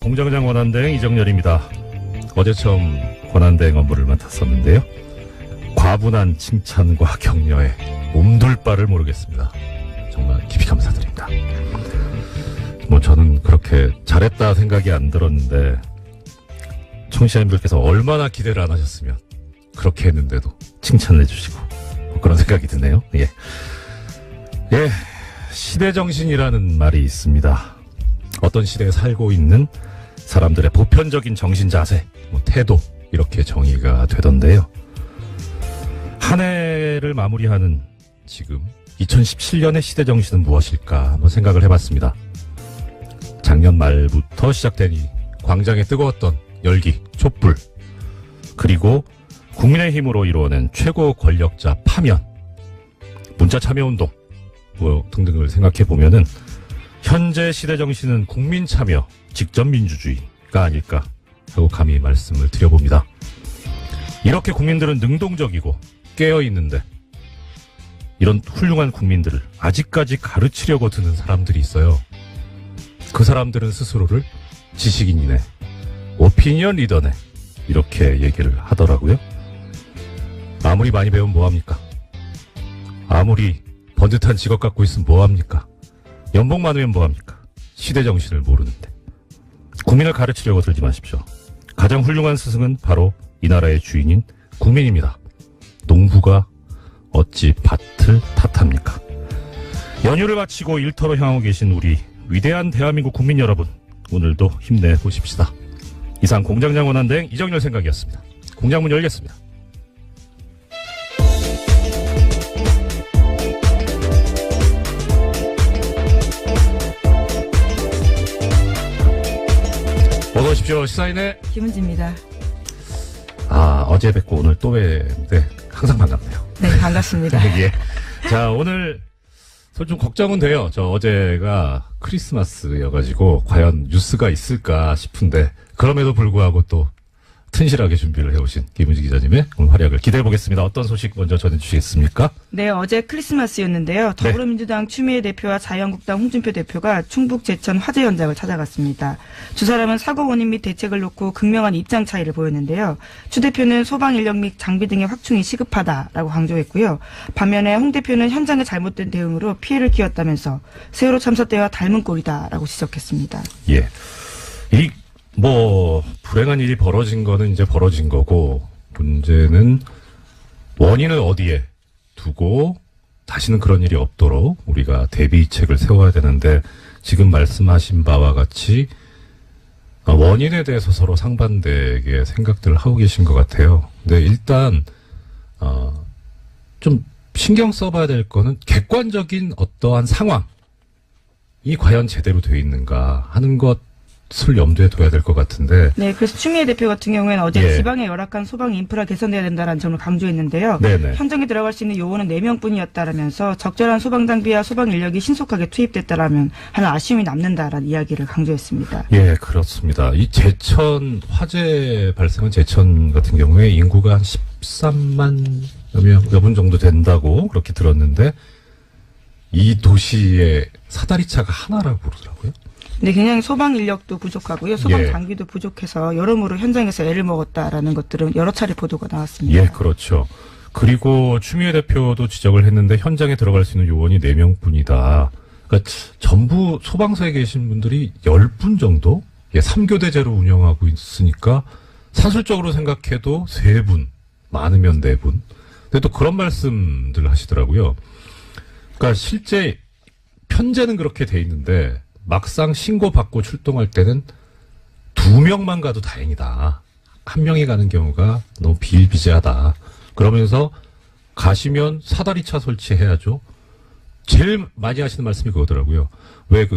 공장장 권한대행 이정열입니다. 어제 처음 권한대행 업무를 맡았었는데요. 과분한 칭찬과 격려에 몸둘 바를 모르겠습니다. 정말 깊이 감사드립니다. 저는 그렇게 잘했다 생각이 안 들었는데 청취자님들께서 얼마나 기대를 안 하셨으면 그렇게 했는데도 칭찬을 해주시고 그런 생각이 드네요. 예, 시대정신이라는 말이 있습니다. 어떤 시대에 살고 있는 사람들의 보편적인 정신 자세, 태도 이렇게 정의가 되던데요. 한 해를 마무리하는 지금 2017년의 시대정신은 무엇일까 한번 생각을 해봤습니다. 작년 말부터 시작된 이 광장에 뜨거웠던 열기, 촛불, 그리고 국민의힘으로 이루어낸 최고 권력자 파면, 문자 참여운동 등등을 생각해보면은 현재 시대정신은 국민 참여, 직접 민주주의가 아닐까 하고 감히 말씀을 드려봅니다. 이렇게 국민들은 능동적이고 깨어있는데 이런 훌륭한 국민들을 아직까지 가르치려고 드는 사람들이 있어요. 그 사람들은 스스로를 지식인이네, 오피니언 리더네 이렇게 얘기를 하더라고요. 아무리 많이 배우면 뭐합니까? 아무리 번듯한 직업 갖고 있으면 뭐합니까? 연봉 많으면 뭐합니까? 시대정신을 모르는데. 국민을 가르치려고 들지 마십시오. 가장 훌륭한 스승은 바로 이 나라의 주인인 국민입니다. 농부가 어찌 밭을 탓합니까? 연휴를 마치고 일터로 향하고 계신 우리 위대한 대한민국 국민 여러분, 오늘도 힘내보십시다. 이상 공장장 권한대행 이정열 생각이었습니다. 공장문 열겠습니다. 어서 오십시오. 시사인의 김은지입니다. 어제 뵙고 오늘 또 뵙는데 항상 반갑네요. 네, 반갑습니다. 예. 자, 오늘 좀 걱정은 돼요. 저 어제가 크리스마스여가지고 과연 뉴스가 있을까 싶은데 그럼에도 불구하고 또 튼실하게 준비를 해오신 김은지 기자님의 오늘 활약을 기대해보겠습니다. 어떤 소식 먼저 전해주시겠습니까? 네, 어제 크리스마스였는데요. 더불어민주당 추미애 대표와 자유한국당 홍준표 대표가 충북 제천 화재 현장을 찾아갔습니다. 두 사람은 사고 원인 및 대책을 놓고 극명한 입장 차이를 보였는데요. 추 대표는 소방 인력 및 장비 등의 확충이 시급하다라고 강조했고요. 반면에 홍 대표는 현장의 잘못된 대응으로 피해를 키웠다면서 세월호 참사 때와 닮은 꼴이다라고 지적했습니다. 예. 불행한 일이 벌어진 거는 이제 벌어진 거고, 문제는 원인을 어디에 두고 다시는 그런 일이 없도록 우리가 대비책을 세워야 되는데, 지금 말씀하신 바와 같이 원인에 대해서 서로 상반되게 생각들을 하고 계신 것 같아요. 근데 일단 좀 신경 써봐야 될 거는 객관적인 어떠한 상황이 과연 제대로 돼 있는가 하는 것을 염두에 둬야 될 것 같은데. 네, 그래서 추미애 대표 같은 경우에는 어제 예. 지방의 열악한 소방 인프라 개선돼야 된다는 점을 강조했는데요. 네네. 현장에 들어갈 수 있는 요원은 4명뿐이었다라면서 적절한 소방 장비와 소방 인력이 신속하게 투입됐다라면 하는 아쉬움이 남는다라는 이야기를 강조했습니다. 예, 그렇습니다. 이 제천 화재 발생한 제천 같은 경우에 인구가 한 13만 여분 정도 된다고 그렇게 들었는데 이 도시의 사다리차가 하나라고 그러더라고요. 근데 굉장히 소방 인력도 부족하고요. 소방 예. 장비도 부족해서 여러모로 현장에서 애를 먹었다라는 것들은 여러 차례 보도가 나왔습니다. 예, 그렇죠. 그리고 추미애 대표도 지적을 했는데 현장에 들어갈 수 있는 요원이 4명뿐이다. 그러니까 전부 소방서에 계신 분들이 10분 정도? 3교대제로 운영하고 있으니까 산술적으로 생각해도 3분, 많으면 4분. 근데 또 그런 말씀들 하시더라고요. 그러니까 실제 편제는 그렇게 돼 있는데 막상 신고받고 출동할 때는 2명만 가도 다행이다. 1명이 가는 경우가 너무 비일비재하다. 그러면서 가시면 사다리차 설치해야죠. 제일 많이 하시는 말씀이 그거더라고요. 왜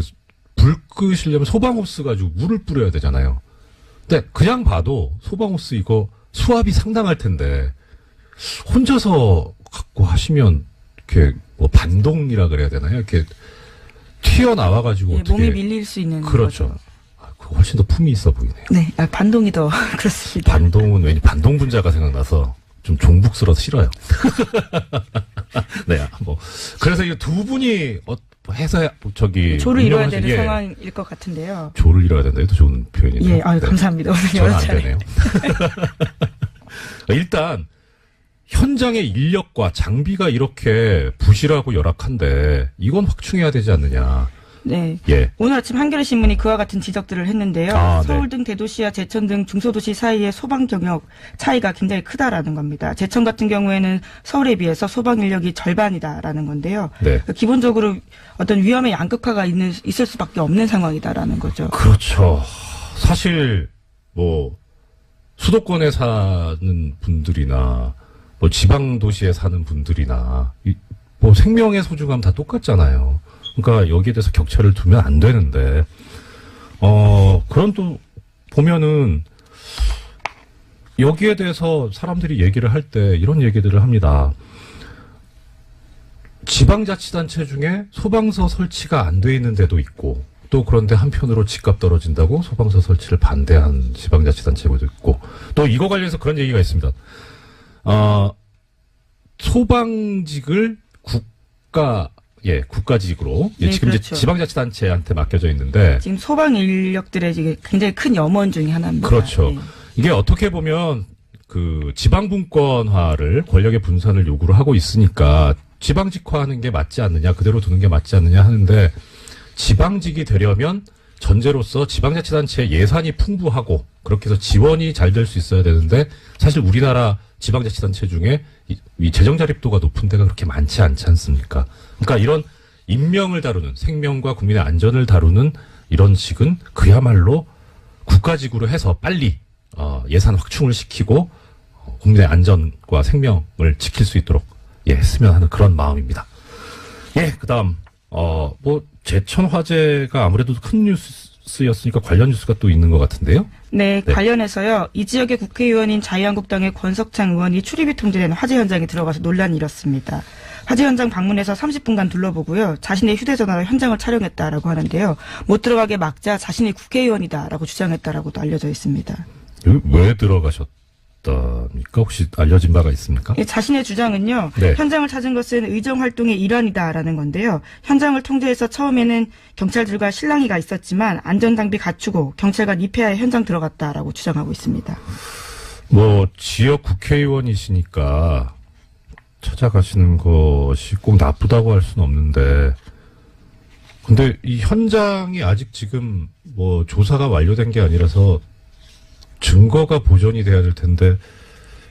불 끄시려면 소방호스 가지고 물을 뿌려야 되잖아요. 근데 그냥 봐도 소방호스 이거 수압이 상당할 텐데 혼자서 갖고 하시면 이렇게 반동이라 그래야 되나요? 이렇게 튀어나와가지고 예, 어떻게. 몸이 밀릴 수 있는 그렇죠. 거죠. 그거 훨씬 더 품이 있어 보이네요. 네, 반동이 더 그렇습니다. 반동은 왠지 반동 분자가 생각나서 좀 종북스러워서 싫어요. 네, 그래서 이 두 분이 해서 저기 조를 이뤄야 운영하시- 되는 예. 상황일 것 같은데요. 조를 이뤄야 된다. 이것도 좋은 표현이죠. 예, 아유, 네. 감사합니다. 오늘 저는 여러 안 차례. 되네요. 일단 현장의 인력과 장비가 이렇게 부실하고 열악한데 이건 확충해야 되지 않느냐. 네. 예. 오늘 아침 한겨레신문이 그와 같은 지적들을 했는데요. 아, 네. 서울 등 대도시와 제천 등 중소도시 사이의 소방 경력 차이가 굉장히 크다라는 겁니다. 제천 같은 경우에는 서울에 비해서 소방 인력이 절반이다라는 건데요. 네. 기본적으로 어떤 위험의 양극화가 있을 수밖에 없는 상황이다라는 거죠. 그렇죠. 사실 뭐 수도권에 사는 분들이나 뭐 지방 도시에 사는 분들이나 뭐 생명의 소중함 다 똑같잖아요. 그러니까 여기에 대해서 격차를 두면 안 되는데 그런 또 보면은 여기에 대해서 사람들이 얘기를 할 때 이런 얘기들을 합니다. 지방자치단체 중에 소방서 설치가 안 돼 있는 데도 있고 또 그런데 한편으로 집값 떨어진다고 소방서 설치를 반대한 지방자치단체도 있고 또 이거 관련해서 그런 얘기가 있습니다. 소방직을 국가직으로 네, 지금 그렇죠. 이제 지방자치단체한테 맡겨져 있는데 지금 소방 인력들의 이게 굉장히 큰 염원 중에 하나입니다. 그렇죠. 예. 이게 어떻게 보면 그 지방분권화를 권력의 분산을 요구를 하고 있으니까 지방직화하는 게 맞지 않느냐, 그대로 두는 게 맞지 않느냐 하는데 지방직이 되려면 전제로서 지방자치단체의 예산이 풍부하고 그렇게 해서 지원이 잘 될 수 있어야 되는데 사실 우리나라 지방자치단체 중에 이 재정 자립도가 높은 데가 그렇게 많지 않지 않습니까? 그러니까 이런 인명을 다루는 생명과 국민의 안전을 다루는 이런 식은 그야말로 국가직으로 해서 빨리 예산 확충을 시키고 국민의 안전과 생명을 지킬 수 있도록 했으면 하는 그런 마음입니다. 그다음 뭐 제천 화재가 아무래도 큰 뉴스였으니까 관련 뉴스가 또 있는 것 같은데요. 네, 관련해서요. 이 지역의 국회의원인 자유한국당의 권석창 의원이 출입이 통제된 화재 현장에 들어가서 논란이 일었습니다. 화재 현장 방문해서 30분간 둘러보고요. 자신의 휴대전화로 현장을 촬영했다라고 하는데요. 못 들어가게 막자 자신이 국회의원이다라고 주장했다라고도 알려져 있습니다. 여기 왜 들어가셨답니까? 혹시 알려진 바가 있습니까? 자신의 주장은요. 네. 현장을 찾은 것은 의정활동의 일환이다라는 건데요. 현장을 통제해서 처음에는 경찰들과 실랑이가 있었지만 안전장비 갖추고 경찰관 입회하에 현장 들어갔다라고 주장하고 있습니다. 뭐 지역 국회의원이시니까 찾아가시는 것이 꼭 나쁘다고 할 수는 없는데 근데 이 현장이 아직 지금 뭐 조사가 완료된 게 아니라서 증거가 보존이 돼야 될 텐데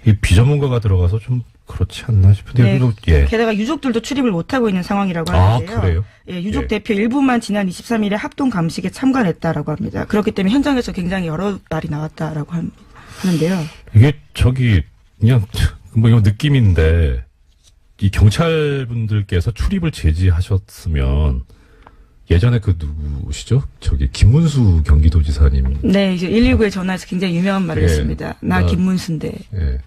이 비전문가가 들어가서 좀 그렇지 않나 싶은데 네. 여기도 게다가 유족들도 출입을 못하고 있는 상황이라고 아, 하는데요. 그래요? 유족 예. 대표 일부만 지난 23일에 합동 감식에 참관했다라고 합니다. 그렇기 때문에 현장에서 굉장히 여러 말이 나왔다라고 하는데요. 이게 그냥 뭐 이거 느낌인데 이 경찰분들께서 출입을 제지하셨으면 예전에 그 누구시죠? 김문수 경기도지사님. 네, 이제 119에 전화해서 굉장히 유명한 말을 예. 했습니다. 나 김문수인데. 예.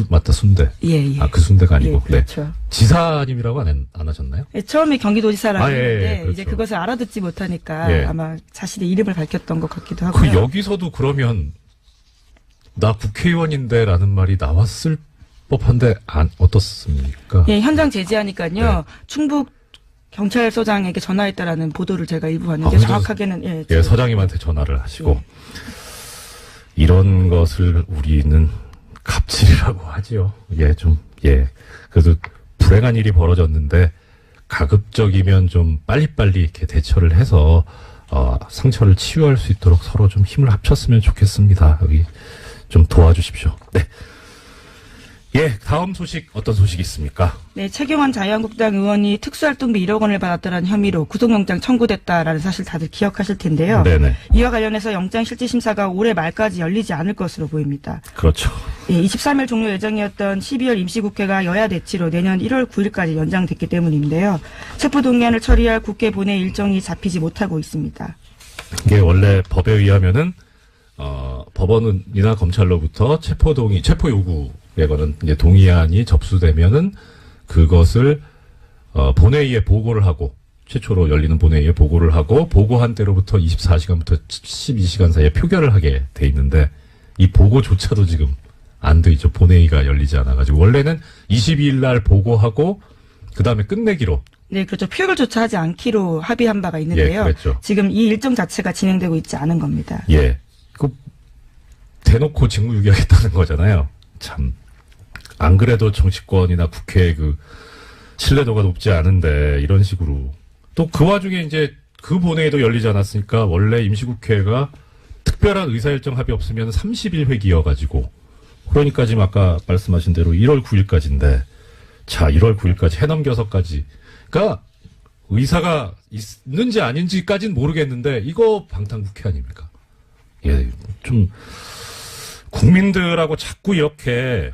맞다, 순대. 예. 그 순대가 아니고. 예, 그렇죠. 네. 지사님이라고 안 하셨나요? 처음에 경기도지사라고 했는데 그렇죠. 이제 그것을 알아듣지 못하니까 예. 아마 자신의 이름을 밝혔던 것 같기도 그 하고요. 여기서도 그러면 나 국회의원인데라는 말이 나왔을 법한데 어떻습니까? 예, 현장 제지하니까요. 네. 충북 경찰서장에게 전화했다라는 보도를 제가 일부 봤는데 혼자서- 정확하게는 서장님한테 전화를 하시고 이런 것을 우리는 갑질이라고 하지요. 그래도 불행한 일이 벌어졌는데 가급적이면 좀 빨리빨리 이렇게 대처를 해서 상처를 치유할 수 있도록 서로 좀 힘을 합쳤으면 좋겠습니다. 여기 좀 도와주십시오. 네. 다음 소식 어떤 소식이 있습니까? 네, 최경환 자유한국당 의원이 특수활동비 1억 원을 받았다는 혐의로 구속영장 청구됐다라는 사실 다들 기억하실 텐데요. 네네. 이와 관련해서 영장실질심사가 올해 말까지 열리지 않을 것으로 보입니다. 그렇죠. 23일 종료 예정이었던 12월 임시국회가 여야 대치로 내년 1월 9일까지 연장됐기 때문인데요. 체포동의안을 처리할 국회 본회 일정이 잡히지 못하고 있습니다. 이게 원래 법에 의하면은 법원이나 검찰로부터 체포 요구에 관한 이제 동의안이 접수되면은 그것을 본회의에 보고를 하고 최초로 열리는 본회의에 보고를 하고 보고한 때로부터 24시간부터 12시간 사이에 표결을 하게 돼 있는데 이 보고조차도 지금 안 돼 있죠. 본회의가 열리지 않아가지고 원래는 22일 날 보고하고 그 다음에 끝내기로 네, 그렇죠. 표결조차 하지 않기로 합의한 바가 있는데요. 그랬죠. 지금 이 일정 자체가 진행되고 있지 않은 겁니다. 예. 그 대놓고 직무유기하겠다는 거잖아요. 참. 안 그래도 정치권이나 국회의 그 신뢰도가 높지 않은데 이런 식으로 또 그 와중에 이제 그 본회의도 열리지 않았으니까 원래 임시국회가 특별한 의사일정 합의 없으면 30일 회기여가지고 그러니까 지금 아까 말씀하신 대로 1월 9일까지인데 자 1월 9일까지 해넘겨서까지 그러니까 의사가 있는지 아닌지까지는 모르겠는데 이거 방탄국회 아닙니까? 예, 좀 국민들하고 자꾸 이렇게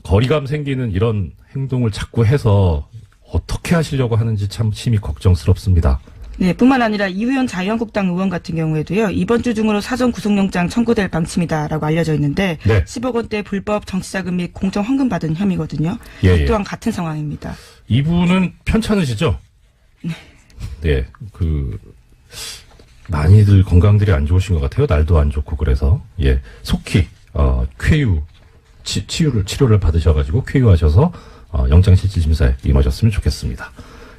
거리감 생기는 이런 행동을 자꾸 해서 어떻게 하시려고 하는지 참 심히 걱정스럽습니다. 네, 뿐만 아니라 이후현 자유한국당 의원 같은 경우에도요. 이번 주 중으로 사전 구속영장 청구될 방침이다라고 알려져 있는데 네. 10억 원대 불법 정치자금 및 공적 헌금 받은 혐의거든요. 예, 이 또한 같은 상황입니다. 이분은 편찮으시죠? 네. 많이들 건강들이 안 좋으신 것 같아요. 날도 안 좋고 그래서 예 속히 쾌유 치료를 받으셔가지고 쾌유하셔서 영장실질심사에 임하셨으면 좋겠습니다.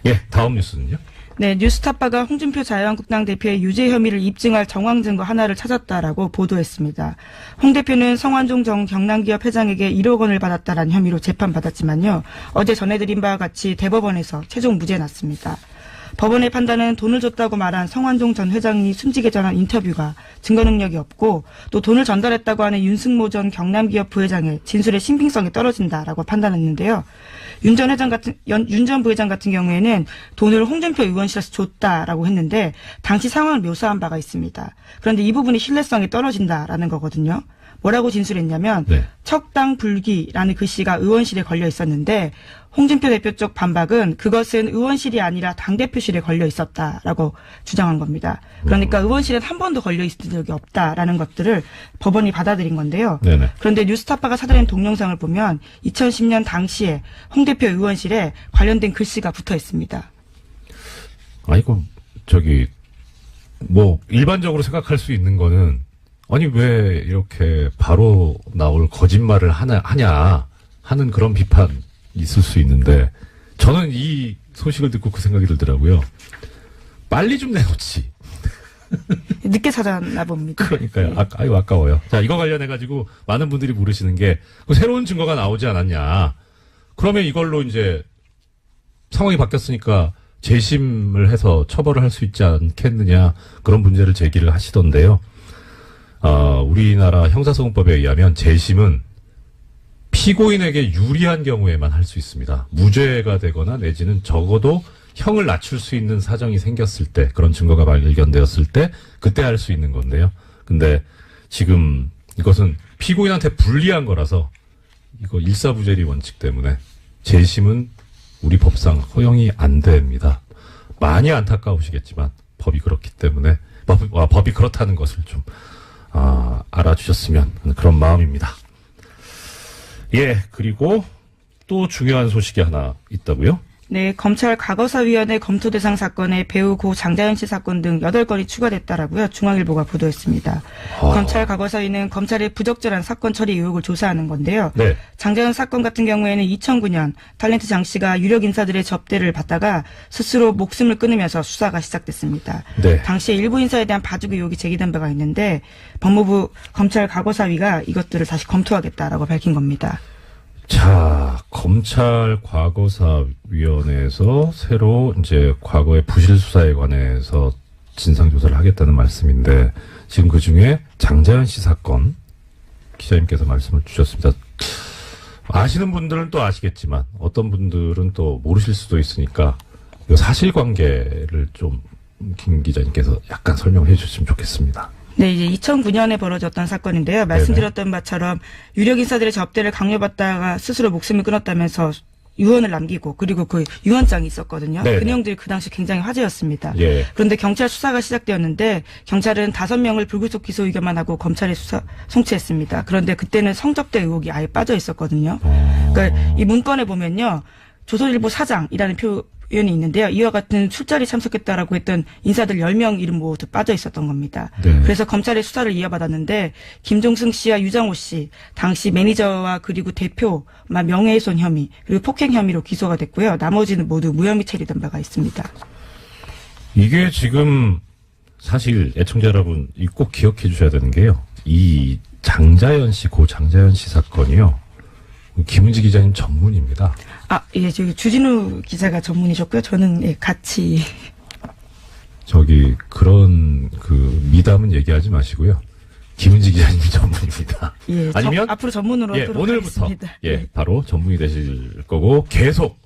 예, 다음 뉴스는요. 네, 뉴스타파가 홍준표 자유한국당 대표의 유죄 혐의를 입증할 정황 증거 하나를 찾았다라고 보도했습니다. 홍 대표는 성완종 전 경남기업 회장에게 1억 원을 받았다라는 혐의로 재판받았지만요. 어제 전해드린 바와 같이 대법원에서 최종 무죄 났습니다. 법원의 판단은 돈을 줬다고 말한 성완종 전 회장이 숨지게 전한 인터뷰가 증거 능력이 없고 또 돈을 전달했다고 하는 윤승모 전 경남기업 부회장의 진술의 신빙성이 떨어진다라고 판단했는데요. 윤 전 부회장 같은 경우에는 돈을 홍준표 의원실에서 줬다라고 했는데 당시 상황을 묘사한 바가 있습니다. 그런데 이 부분이 신뢰성이 떨어진다라는 거거든요. 뭐라고 진술했냐면 네. 척당불기라는 글씨가 의원실에 걸려 있었는데 홍준표 대표 쪽 반박은 그것은 의원실이 아니라 당대표실에 걸려 있었다라고 주장한 겁니다. 그러니까 의원실엔 한 번도 걸려 있은 적이 없다라는 것들을 법원이 받아들인 건데요. 네네. 그런데 뉴스타파가 찾아낸 동영상을 보면 2010년 당시에 홍 대표 의원실에 관련된 글씨가 붙어 있습니다. 아이고 뭐 일반적으로 생각할 수 있는 거는 아니 왜 이렇게 바로 나올 거짓말을 하냐 하는 그런 비판 있을 수 있는데 저는 이 소식을 듣고 그 생각이 들더라고요. 빨리 좀 내놓지. 늦게 찾아나 봅니다. 그러니까요. 네. 아이고 아까워요. 자 이거 관련해가지고 많은 분들이 물으시는 게 새로운 증거가 나오지 않았냐. 그러면 이걸로 이제 상황이 바뀌었으니까 재심을 해서 처벌을 할 수 있지 않겠느냐 그런 문제를 제기를 하시던데요. 우리나라 형사소송법에 의하면 재심은 피고인에게 유리한 경우에만 할 수 있습니다. 무죄가 되거나 내지는 적어도 형을 낮출 수 있는 사정이 생겼을 때, 그런 증거가 발견되었을 때, 그때 할 수 있는 건데요. 근데 지금 이것은 피고인한테 불리한 거라서 이거 일사부재리 원칙 때문에 재심은 우리 법상 허용이 안 됩니다. 많이 안타까우시겠지만 법이 그렇기 때문에 법이 그렇다는 것을 좀 알아주셨으면 하는 그런 마음입니다. 예, 그리고 또 중요한 소식이 하나 있다고요? 네, 검찰 과거사위원회 검토 대상 사건에 배우 고 장자연 씨 사건 등 8건이 추가됐다라고요. 중앙일보가 보도했습니다. 검찰 과거사위는 검찰의 부적절한 사건 처리 의혹을 조사하는 건데요. 네. 장자연 사건 같은 경우에는 2009년 탤런트 장 씨가 유력 인사들의 접대를 받다가 스스로 목숨을 끊으면서 수사가 시작됐습니다. 네. 당시에 일부 인사에 대한 봐주기 의혹이 제기된 바가 있는데 법무부 검찰 과거사위가 이것들을 다시 검토하겠다라고 밝힌 겁니다. 자, 검찰 과거사위원회에서 새로 이제 과거의 부실 수사에 관해서 진상조사를 하겠다는 말씀인데 지금 그 중에 장자연 씨 사건 기자님께서 말씀을 주셨습니다. 아시는 분들은 또 아시겠지만 어떤 분들은 또 모르실 수도 있으니까 이 사실관계를 좀 김 기자님께서 약간 설명해 주셨으면 좋겠습니다. 네, 이제 2009년에 벌어졌던 사건인데요. 말씀드렸던 바처럼 유력 인사들의 접대를 강요받다가 스스로 목숨을 끊었다면서 유언을 남기고 그리고 그 유언장이 있었거든요. 네네. 그 내용들이 그 당시 굉장히 화제였습니다. 예. 그런데 경찰 수사가 시작되었는데 경찰은 5명을 불구속 기소 의견만 하고 검찰에 송치했습니다. 그런데 그때는 성접대 의혹이 아예 빠져 있었거든요. 그러니까 이 문건에 보면요. 조선일보 사장이라는 의원이 있는데요. 이와 같은 술자리 참석했다라고 했던 인사들 10명 이름 모두 빠져 있었던 겁니다. 네. 그래서 검찰의 수사를 이어받았는데 김종승 씨와 유장호 씨 당시 매니저와 그리고 대표 명예훼손 혐의 그리고 폭행 혐의로 기소가 됐고요. 나머지는 모두 무혐의 처리된 바가 있습니다. 이게 지금 사실 애청자 여러분 꼭 기억해 주셔야 되는 게요. 이 장자연 씨, 고 장자연 씨 사건이요. 김은지 기자님 전문입니다. 예, 저기 주진우 기자가 전문이셨고요. 저는 예, 같이 그런 미담은 얘기하지 마시고요. 김은지 기자님 전문입니다. 예, 아니면 앞으로 전문으로 하도록 오늘부터 하겠습니다. 바로 전문이 되실 거고 계속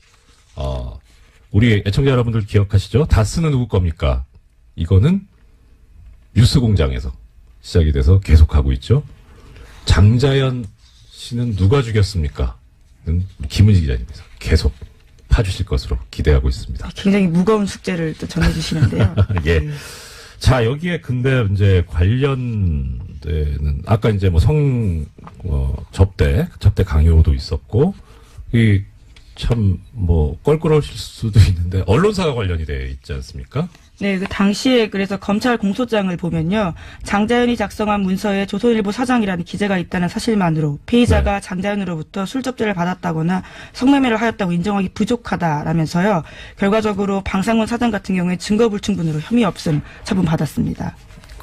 우리 애청자 여러분들 기억하시죠? 다스는 누구 겁니까? 이거는 뉴스공장에서 시작이 돼서 계속 하고 있죠. 장자연 씨는 누가 죽였습니까? 는 김은지 기자님께서 계속 파주실 것으로 기대하고 있습니다. 굉장히 무거운 숙제를 또 전해주시는데요. 예. 자, 여기에 근데 이제 관련되는, 아까 이제 접대 강요도 있었고, 껄끄러우실 수도 있는데, 언론사가 관련이 돼 있지 않습니까? 네, 그 당시에 그래서 검찰 공소장을 보면요. 장자연이 작성한 문서에 조선일보 사장이라는 기재가 있다는 사실만으로 피의자가 장자연으로부터 술 접대를 받았다거나 성매매를 하였다고 인정하기 부족하다라면서요. 결과적으로 방상문 사장 같은 경우에 증거 불충분으로 혐의 없음 처분받았습니다.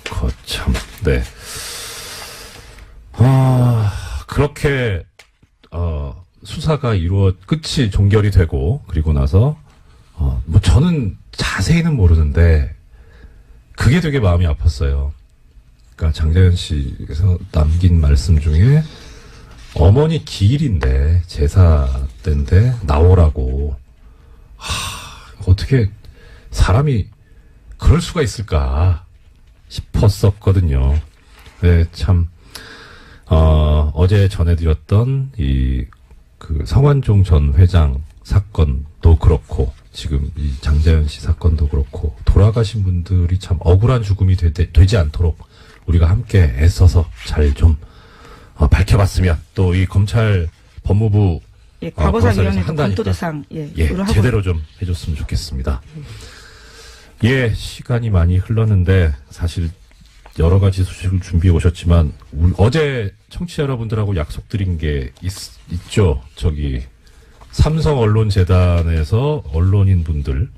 거참, 네. 그렇게 수사가 끝이 종결이 되고 그리고 나서 저는 자세히는 모르는데 그게 되게 마음이 아팠어요. 그러니까 장자연 씨께서 남긴 말씀 중에 어머니 기일인데 제사 때인데 나오라고. 어떻게 사람이 그럴 수가 있을까 싶었었거든요. 네, 참 어제 전해드렸던 성완종 전 회장 사건도 그렇고 지금 이 장자연 씨 사건도 그렇고 돌아가신 분들이 참 억울한 죽음이 되지 않도록 우리가 함께 애써서 잘 좀 밝혀봤으면 또 이 검찰 법무부 과거사위원회도 검토 대상 제대로 좀 해줬으면 좋겠습니다. 시간이 많이 흘렀는데 사실 여러 가지 소식을 준비해 오셨지만 어제 청취자 여러분들하고 약속드린 게 있죠. 삼성언론재단에서 언론인 분들,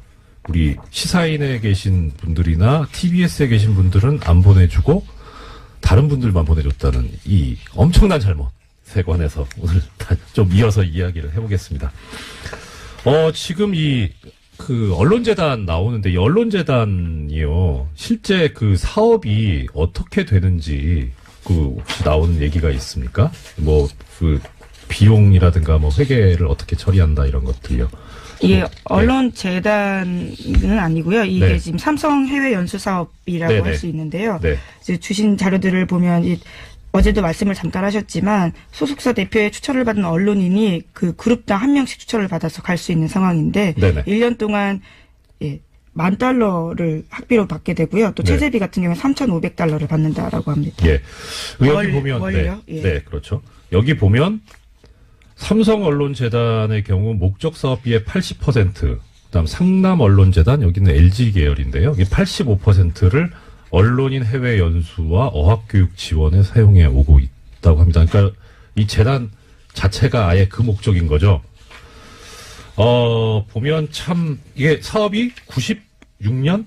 우리 시사인에 계신 분들이나 TBS에 계신 분들은 안 보내주고 다른 분들만 보내줬다는 이 엄청난 잘못에 관해서 오늘 좀 이어서 이야기를 해보겠습니다. 지금 언론재단 나오는데 이 언론재단이요. 실제 사업이 어떻게 되는지 혹시 나오는 얘기가 있습니까? 비용이라든가 회계를 어떻게 처리한다 이런 것들요. 언론재단은 아니고요. 이게 지금 삼성 해외 연수 사업이라고 할 수 있는데요. 이제 주신 자료들을 보면 어제도 말씀을 잠깐 하셨지만 소속사 대표의 추천을 받은 언론인이 그 그룹당 한 명씩 추천을 받아서 갈 수 있는 상황인데 1년 동안 $10,000를 학비로 받게 되고요. 또 체제비 같은 경우는 $3,500를 받는다라고 합니다. 여기 보면 월요? 그렇죠. 여기 보면 삼성언론재단의 경우 목적 사업비의 80%, 그다음 상남언론재단 여기는 LG 계열인데요. 이 85%를 언론인 해외 연수와 어학교육 지원에 사용해 오고 있다고 합니다. 그러니까 이 재단 자체가 아예 그 목적인 거죠. 보면 참 이게 사업이 96년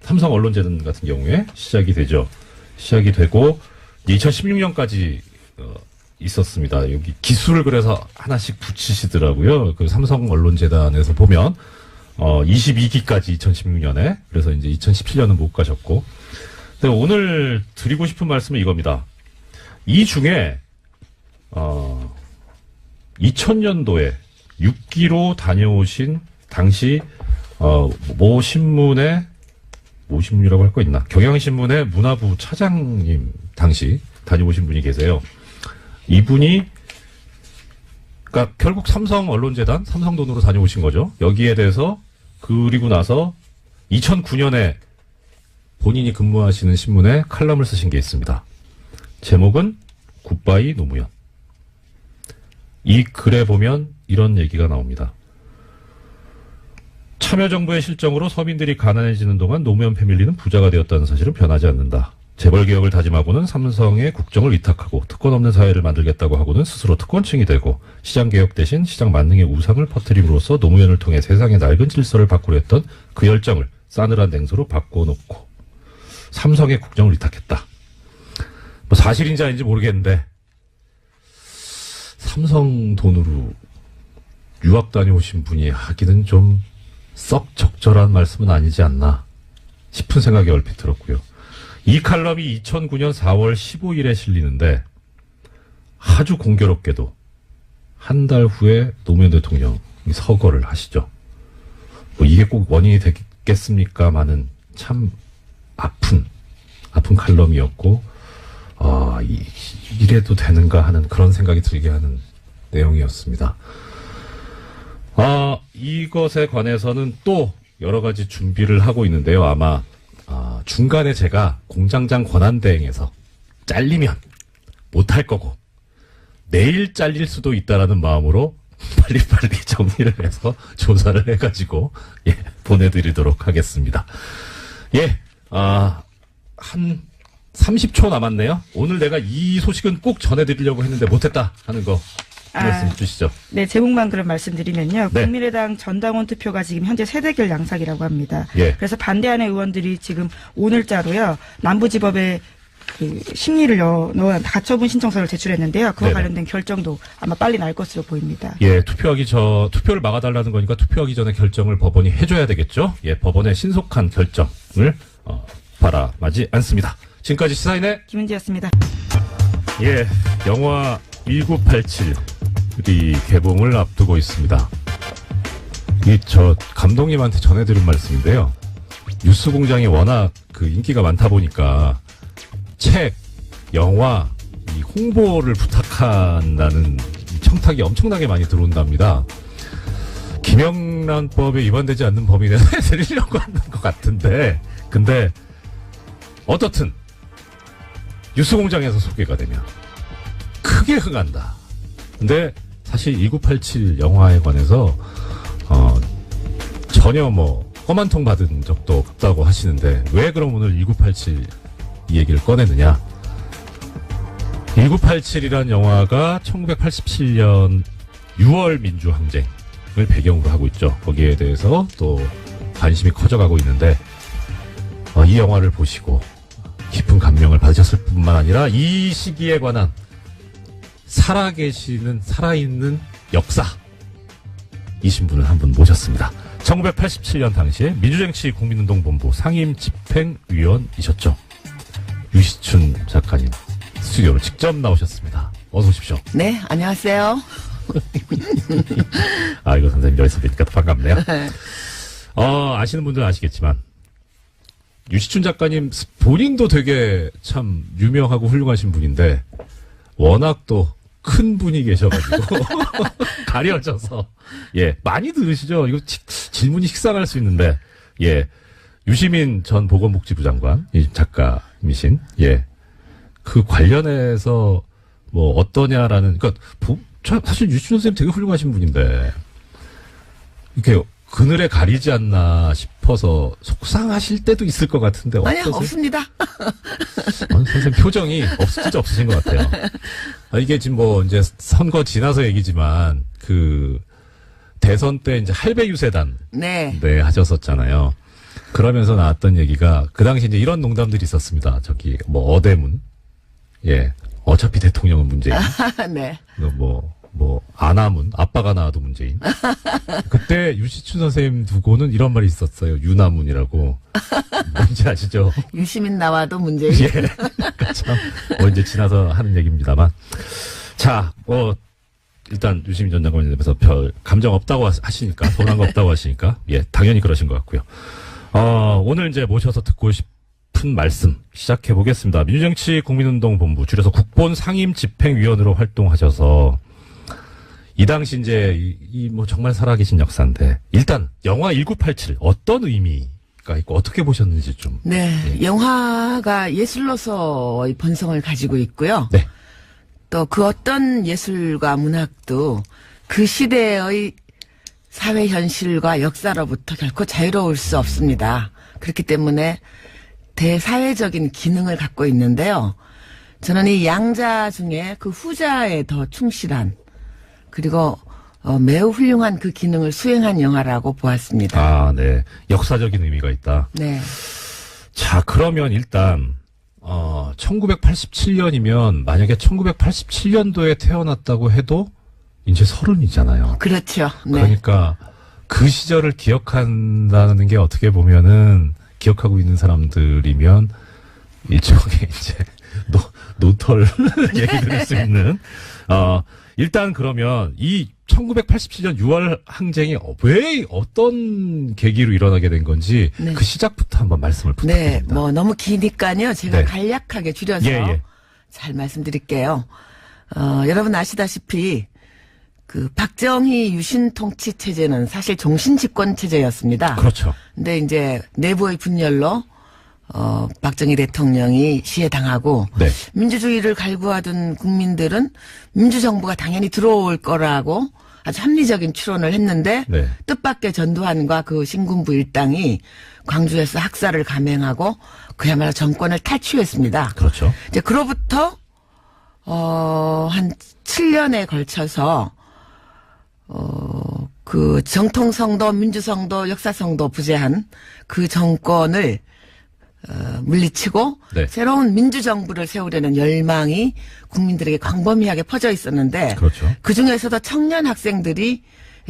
삼성언론재단 같은 경우에 시작이 되죠. 시작이 되고 2016년까지 있었습니다. 여기 기술을 그래서 하나씩 붙이시더라고요. 삼성언론재단에서 보면 22기까지 2016년에 그래서 이제 2017년은 못 가셨고. 근데 오늘 드리고 싶은 말씀은 이겁니다. 이 중에 2000년도에 6기로 다녀오신 당시 모 신문의 모 신문이라고 할 거 있나? 경향신문의 문화부 차장님 당시 다녀오신 분이 계세요. 이분이 그러니까 결국 삼성언론재단 삼성 돈으로 다녀오신 거죠. 여기에 대해서 그리고 나서 2009년에 본인이 근무하시는 신문에 칼럼을 쓰신 게 있습니다. 제목은 굿바이 노무현. 이 글에 보면 이런 얘기가 나옵니다. 참여정부의 실정으로 서민들이 가난해지는 동안 노무현 패밀리는 부자가 되었다는 사실은 변하지 않는다. 재벌개혁을 다짐하고는 삼성에 국정을 위탁하고 특권 없는 사회를 만들겠다고 하고는 스스로 특권층이 되고 시장개혁 대신 시장 만능의 우상을 퍼뜨림으로써 노무현을 통해 세상의 낡은 질서를 바꾸려 했던 그 열정을 싸늘한 냉소로 바꿔놓고 삼성에 국정을 위탁했다. 뭐 사실인지 아닌지 모르겠는데 삼성 돈으로 유학 다녀오신 분이 하기는 좀 썩 적절한 말씀은 아니지 않나 싶은 생각이 얼핏 들었고요. 이 칼럼이 2009년 4월 15일에 실리는데 아주 공교롭게도 한 달 후에 노무현 대통령이 서거를 하시죠. 뭐 이게 꼭 원인이 되겠습니까마는 참 아픈 칼럼이었고 이래도 되는가 하는 그런 생각이 들게 하는 내용이었습니다. 이것에 관해서는 또 여러 가지 준비를 하고 있는데요. 아마 중간에 제가 공장장 권한대행에서 잘리면 못할 거고 내일 잘릴 수도 있다라는 마음으로 빨리빨리 정리를 해서 조사를 해가지고 보내드리도록 하겠습니다. 한 30초 남았네요. 오늘 내가 이 소식은 꼭 전해드리려고 했는데 못했다 하는 거 말씀 주시죠. 네, 제목만 그럼 말씀드리면요. 네. 국민의당 전당원 투표가 지금 현재 세대결 양상이라고 합니다. 예. 그래서 반대하는 의원들이 지금 오늘자로요. 남부지법에 그 심리를 넣은 가처분 신청서를 제출했는데요. 그와 네네. 관련된 결정도 아마 빨리 날 것으로 보입니다. 투표를 막아달라는 거니까 투표하기 전에 결정을 법원이 해줘야 되겠죠. 법원의 신속한 결정을 바라마지 않습니다. 지금까지 시사인의 김은지였습니다. 영화 1987이 개봉을 앞두고 있습니다. 저 감독님한테 전해드린 말씀인데요. 뉴스공장이 워낙 그 인기가 많다 보니까 책, 영화, 이 홍보를 부탁한다는 청탁이 엄청나게 많이 들어온답니다. 김영란법에 위반되지 않는 범위 내에 드리려고 하는 것 같은데, 근데 어떻든 뉴스공장에서 소개가 되면 크게 흥한다. 근데 사실 1987 영화에 관해서 전혀 험한 통 받은 적도 없다고 하시는데 왜 그럼 오늘 1987 이 얘기를 꺼내느냐. 1987이란 영화가 1987년 6월 민주항쟁을 배경으로 하고 있죠. 거기에 대해서 또 관심이 커져가고 있는데 이 영화를 보시고 깊은 감명을 받으셨을 뿐만 아니라 이 시기에 관한 살아있는 역사이신 분을 한 분 모셨습니다. 1987년 당시에 민주정치 국민운동본부 상임집행위원이셨죠. 유시춘 작가님 스튜디오로 직접 나오셨습니다. 어서 오십시오. 네, 안녕하세요. 이거 선생님 여기서 뵈니까 반갑네요. 아시는 분들은 아시겠지만 유시춘 작가님 본인도 되게 참 유명하고 훌륭하신 분인데 워낙 또 큰 분이 계셔가지고 가려져서 많이 들으시죠. 이거 질문이 식상할 수 있는데 유시민 전 보건복지부 장관 작가이신 그 관련해서 어떠냐라는 그러니까 사실 유시춘 선생님 되게 훌륭하신 분인데 이렇게 그늘에 가리지 않나 싶어서 속상하실 때도 있을 것 같은데 아니요, 어떠세요? 없습니다. 선생님 표정이 진짜 없으신 것 같아요. 이게 지금 이제 선거 지나서 얘기지만 대선 때 이제 할배 유세단 네. 하셨었잖아요. 그러면서 나왔던 얘기가 그 당시 이제 이런 농담들이 있었습니다. 어대문 어차피 대통령은 문재인. 네. 안하문, 아빠가 나와도 문재인. 그때 유시춘 선생님 두고는 이런 말이 있었어요. 유나문이라고. 뭔지 아시죠? 유시민 나와도 문제인. 그러니까 참, 이제 지나서 하는 얘기입니다만. 자, 일단 유시민 전 장관님께서 별 감정 없다고 하시니까, 서운한 거 없다고 하시니까, 당연히 그러신 것 같고요. 오늘 이제 모셔서 듣고 싶은 말씀 시작해 보겠습니다. 민주정치 국민운동본부, 줄여서 국본 상임집행위원으로 활동하셔서, 이 당시 이제 정말 살아계신 역사인데 일단 영화 1987 어떤 의미가 있고 어떻게 보셨는지 좀. 네, 영화가 예술로서의 본성을 가지고 있고요. 네. 또 그 어떤 예술과 문학도 그 시대의 사회 현실과 역사로부터 결코 자유로울 수 없습니다. 그렇기 때문에 대사회적인 기능을 갖고 있는데요. 저는 이 양자 중에 그 후자에 더 충실한 그리고 매우 훌륭한 그 기능을 수행한 영화라고 보았습니다. 아, 네. 역사적인 의미가 있다. 네. 자, 그러면 일단 1987년이면 만약에 1987년도에 태어났다고 해도 이제 30이잖아요. 그렇죠. 네. 그러니까 그 시절을 기억한다는 게 어떻게 보면은 기억하고 있는 사람들이면 일종의 이제 노털 얘기 들을 수 있는 일단 그러면 이 1987년 6월 항쟁이 왜 어떤 계기로 일어나게 된 건지 네. 그 시작부터 한번 말씀을 네, 부탁드립니다. 뭐 너무 기니까요. 제가 네. 간략하게 줄여서 예. 잘 말씀드릴게요. 여러분 아시다시피 그 박정희 유신 통치 체제는 사실 종신 집권 체제였습니다. 그렇죠. 근데 이제 내부의 분열로 박정희 대통령이 시해당하고 네. 민주주의를 갈구하던 국민들은 민주정부가 당연히 들어올 거라고 아주 합리적인 추론을 했는데 네. 뜻밖의 전두환과 그 신군부 일당이 광주에서 학살을 감행하고 그야말로 정권을 탈취했습니다. 그렇죠. 이제 그로부터 한 7년에 걸쳐서 그 정통성도 민주성도 역사성도 부재한 그 정권을 물리치고 네. 새로운 민주정부를 세우려는 열망이 국민들에게 광범위하게 퍼져 있었는데 그렇죠. 그중에서도 청년 학생들이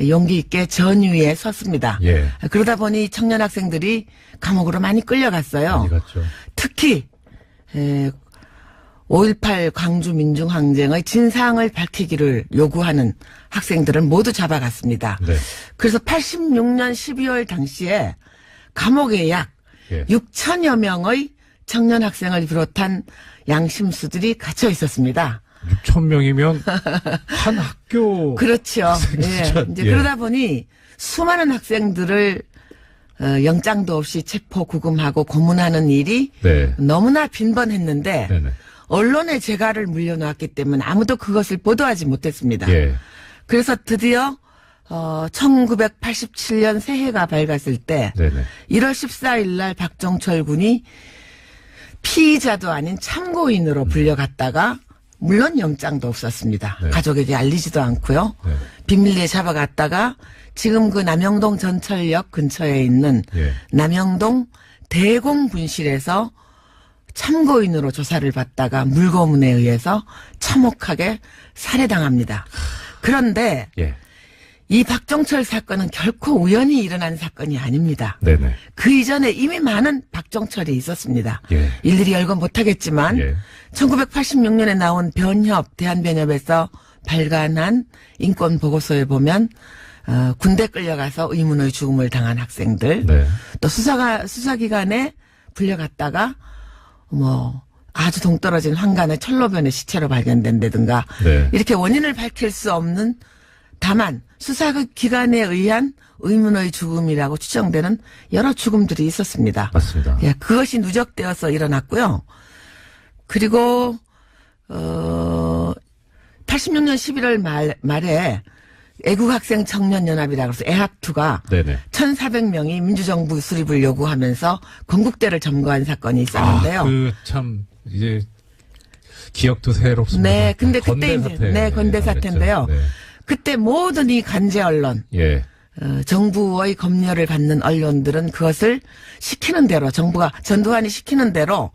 용기 있게 전위에 섰습니다. 예. 그러다 보니 청년 학생들이 감옥으로 많이 끌려갔어요. 많이 갔죠. 특히 5.18 광주 민중항쟁의 진상을 밝히기를 요구하는 학생들을 모두 잡아갔습니다. 네. 그래서 86년 12월 당시에 감옥에 약 예. 6천여 명의 청년 학생을 비롯한 양심수들이 갇혀 있었습니다. 6천 명이면 한 학교 그렇죠. 진짜, 예. 이제 예. 그러다 보니 수많은 학생들을 영장도 없이 체포 구금하고 고문하는 일이 네. 너무나 빈번했는데 네네. 언론의 재갈을 물려놓았기 때문에 아무도 그것을 보도하지 못했습니다. 예. 그래서 드디어 1987년 새해가 밝았을 때 네네. 1월 14일 날 박정철 군이 피의자도 아닌 참고인으로 불려갔다가 물론 영장도 없었습니다. 네. 가족에게 알리지도 않고요. 네. 비밀리에 잡아갔다가 지금 그 남영동 전철역 근처에 있는 예. 남영동 대공분실에서 참고인으로 조사를 받다가 물고문에 의해서 참혹하게 살해당합니다. 그런데 예. 이 박정철 사건은 결코 우연히 일어난 사건이 아닙니다. 네네. 그 이전에 이미 많은 박정철이 있었습니다. 예. 일일이 열건 못하겠지만 예. 1986년에 나온 변협, 대한변협에서 발간한 인권보고서에 보면 군대 끌려가서 의문의 죽음을 당한 학생들, 네. 또 수사기관에 불려갔다가 뭐 아주 동떨어진 황간의 철로변의 시체로 발견된다든가 네. 이렇게 원인을 밝힐 수 없는 다만 수사기관에 의한 의문의 죽음이라고 추정되는 여러 죽음들이 있었습니다. 맞습니다. 예, 그것이 누적되어서 일어났고요. 그리고 86년 11월 말에 애국학생 청년연합이라고 해서 애학투가 네네. 1,400명이 민주정부 수립을 요구하면서 건국대를 점거한 사건이 있었는데요. 참 이제 기억도 새롭습니다. 네, 근데 그때 건대 이제 사태. 네, 건대 사태인데요. 네. 그때 모든 이 간제 언론, 예. 정부의 검열을 받는 언론들은 그것을 시키는 대로 전두환이 시키는 대로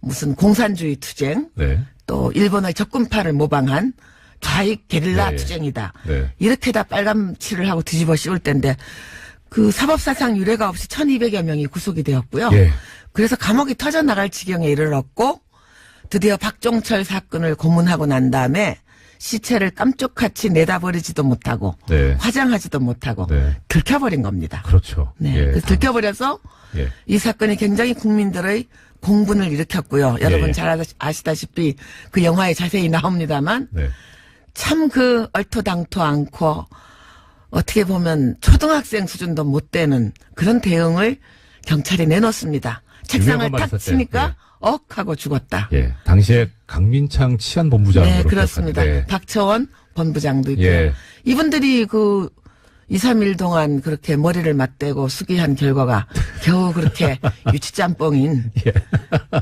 무슨 공산주의 투쟁, 네. 또 일본의 적군파를 모방한 좌익 게릴라 네. 투쟁이다. 네. 이렇게 다 빨간칠을 하고 뒤집어 씌울 때인데 그 사법사상 유례가 없이 1,200여 명이 구속이 되었고요. 예. 그래서 감옥이 터져나갈 지경에 이르렀고 드디어 박정철 사건을 고문하고 난 다음에 시체를 깜짝같이 내다버리지도 못하고 네. 화장하지도 못하고 네. 들켜버린 겁니다. 그렇죠. 네. 예. 그래서 들켜버려서 예. 이 사건이 굉장히 국민들의 공분을 일으켰고요. 여러분 예. 잘 아시다시피 그 영화에 자세히 나옵니다만 네. 참 그 얼토당토 않고 어떻게 보면 초등학생 수준도 못 되는 그런 대응을 경찰이 내놓습니다. 책상을 유명한 탁 말이 치니까 있었대요. 억 하고 죽었다. 예. 당시에 강민창 치안본부장으로 네, 그렇습니다. 기억하는데. 박처원 본부장도 있고요. 예. 이분들이 그 2, 3일 동안 그렇게 머리를 맞대고 수기한 결과가 겨우 그렇게 유치짬뽕인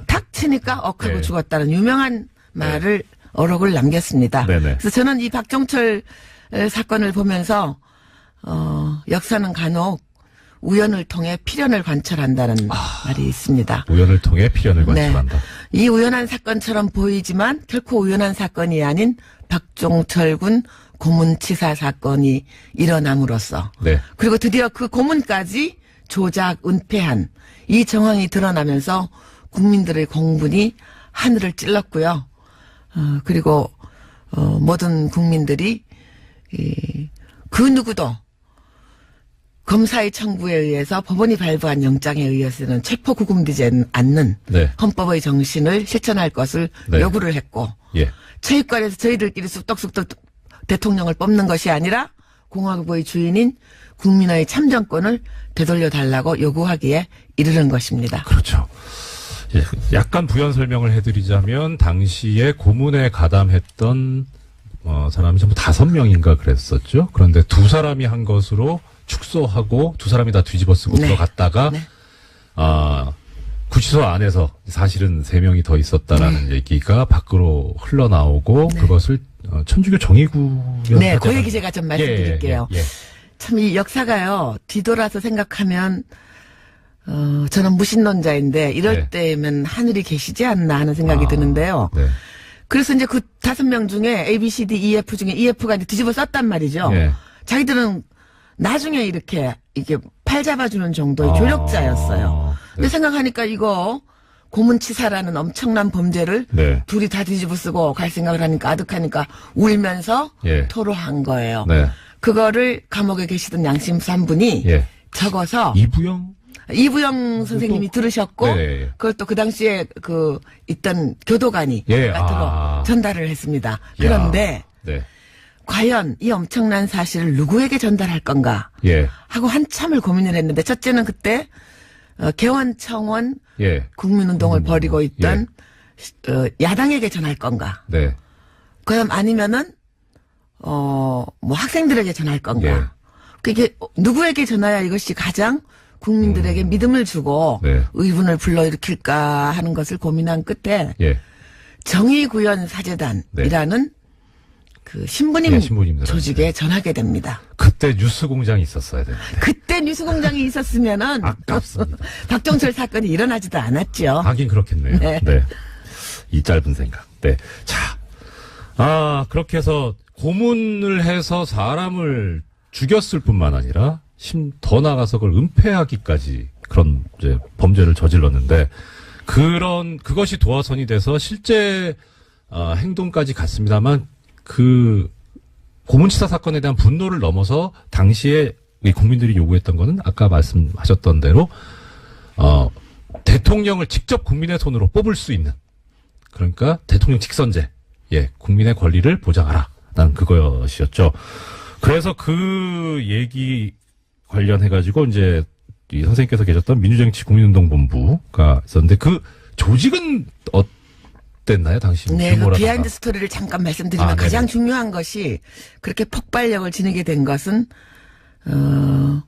탁 치니까 억하고 네. 죽었다는 유명한 말을 어록을 남겼습니다. 네네. 그래서 저는 이 박종철 사건을 보면서 역사는 간혹 우연을 통해 필연을 관철한다는 말이 있습니다. 우연을 통해 필연을 관찰한다. 이 우연한 사건처럼 보이지만 결코 우연한 사건이 아닌 박종철 군 고문치사 사건이 일어남으로써 네. 그리고 드디어 그 고문까지 조작, 은폐한 이 정황이 드러나면서 국민들의 공분이 하늘을 찔렀고요. 그리고 모든 국민들이 그 누구도 검사의 청구에 의해서 법원이 발부한 영장에 의해서는 체포 구금되지 않는 네. 헌법의 정신을 실천할 것을 네. 요구를 했고 예. 체육관에서 저희들끼리 쑥떡쑥떡 대통령을 뽑는 것이 아니라 공화국의 주인인 국민의 참정권을 되돌려 달라고 요구하기에 이르는 것입니다. 그렇죠. 예, 약간 부연 설명을 해드리자면 당시에 고문에 가담했던 사람이 전부 5명인가 그랬었죠. 그런데 2사람이 한 것으로 축소하고 2사람이 다 뒤집어 쓰고 네. 들어갔다가 네. 구치소 안에서 사실은 3명이 더 있었다라는 얘기가 밖으로 흘러나오고 그것을 천주교 정의구현 네, 그 얘기 제가 좀 말씀드릴게요. 예. 참 이 역사가요. 뒤돌아서 생각하면 저는 무신론자인데 이럴 네. 때면 하늘이 계시지 않나 하는 생각이 드는데요. 네. 그래서 이제 그 5명 중에 A, B, C, D, E, F 중에 EF가 이제 뒤집어 썼단 말이죠. 예. 자기들은 나중에 이렇게 팔 잡아주는 정도의 조력자였어요. 근데 생각하니까 이거 고문치사라는 엄청난 범죄를 네. 둘이 다 뒤집어 쓰고 갈 생각을 하니까 아득하니까 울면서 예. 토로한 거예요. 네. 그거를 감옥에 계시던 양심수 한 분이 예. 적어서 이부영? 이부영 선생님이 들으셨고 네. 그걸 또 그 당시에 있던 교도관이 예. 까트로 전달을 했습니다. 그런데 네. 과연 이 엄청난 사실을 누구에게 전달할 건가 예. 하고 한참을 고민을 했는데 첫째는 그때 개원청원 예. 국민운동을 벌이고 있던 야당에게 전할 건가 네. 그다음 아니면은 뭐 학생들에게 전할 건가 예. 그게 누구에게 전해야 이것이 가장 국민들에게 믿음을 주고 네. 의분을 불러일으킬까 하는 것을 고민한 끝에 예. 정의구현 사재단이라는 그 신부님 네, 신부님들한테. 조직에 전하게 됩니다. 그때 뉴스공장이 있었어야 되는데. 그때 뉴스공장이 있었으면은 아깝습니다. 박종철 사건이 일어나지도 않았죠. 하긴 그렇겠네요. 네. 네. 이 짧은 생각. 네. 자. 그렇게 해서 고문을 해서 사람을 죽였을 뿐만 아니라 더 나아가서 그걸 은폐하기까지 그런 이제 범죄를 저질렀는데 그것이 도화선이 돼서 실제 행동까지 갔습니다만 그 고문치사 사건에 대한 분노를 넘어서 당시에 이 국민들이 요구했던 거는 아까 말씀하셨던 대로 대통령을 직접 국민의 손으로 뽑을 수 있는 그러니까 대통령 직선제 국민의 권리를 보장하라 라는 그것이었죠. 그래서 그 얘기 관련해가지고 이제 이 선생님께서 계셨던 민주정치 국민운동본부가 있었는데 그 조직은 어땠나요 당시? 네, 그 규모라든가. 비하인드 스토리를 잠깐 말씀드리면 가장 중요한 것이 그렇게 폭발력을 지니게 된 것은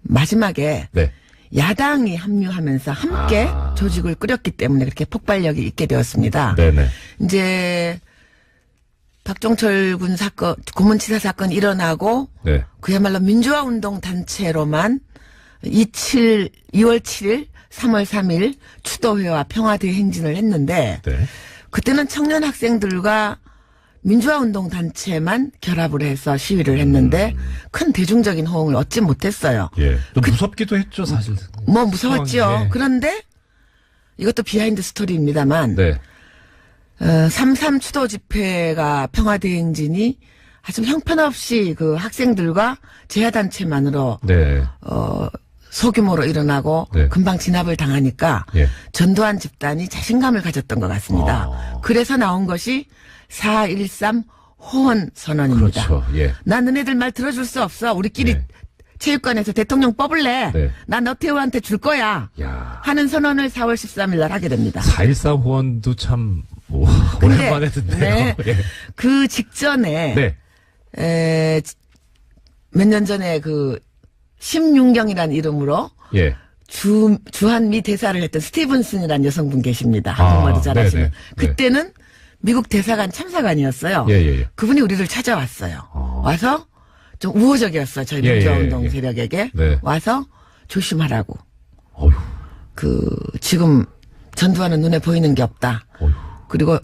마지막에 네. 야당이 합류하면서 함께 조직을 꾸렸기 때문에 그렇게 폭발력이 있게 되었습니다. 네네. 이제 박종철 군 사건, 고문치사 사건 일어나고 네. 그야말로 민주화 운동 단체로만 2월 7일, 3월 3일 추도회와 평화대회 행진을 했는데 네. 그때는 청년 학생들과 민주화 운동 단체만 결합을 해서 시위를 했는데 큰 대중적인 호응을 얻지 못했어요. 예. 좀 무섭기도 했죠, 사실. 뭐 무서웠죠. 상황이. 그런데 이것도 비하인드 스토리입니다만 네. 3.3 추도 집회가 평화대회 행진이 아주 형편없이 그 학생들과 제야단체만으로 네. 소규모로 일어나고 네. 금방 진압을 당하니까 예. 전두환 집단이 자신감을 가졌던 것 같습니다. 그래서 나온 것이 4.13 호원 선언입니다. 그렇죠. 예. 난 너네들 말 들어줄 수 없어. 우리끼리 네. 체육관에서 대통령 뽑을래. 네. 난 너태우한테 줄 거야. 야. 하는 선언을 4월 13일 날 하게 됩니다. 4.13 호원도 참, 근데, 오랜만에 듣네요. 네. 예. 그 직전에 네. 몇 년 전에 심윤경이라는 이름으로 예. 주한미 대사를 했던 스티븐슨이라는 여성분 계십니다. 한국말을 잘하시는. 네네. 그때는 미국 대사관 참사관이었어요. 예. 그분이 우리를 찾아왔어요. 와서 좀 우호적이었어요. 저희 민주화운동 세력에게. 네. 와서 조심하라고. 어휴. 지금 전두환은 눈에 보이는 게 없다. 어휴. 그리고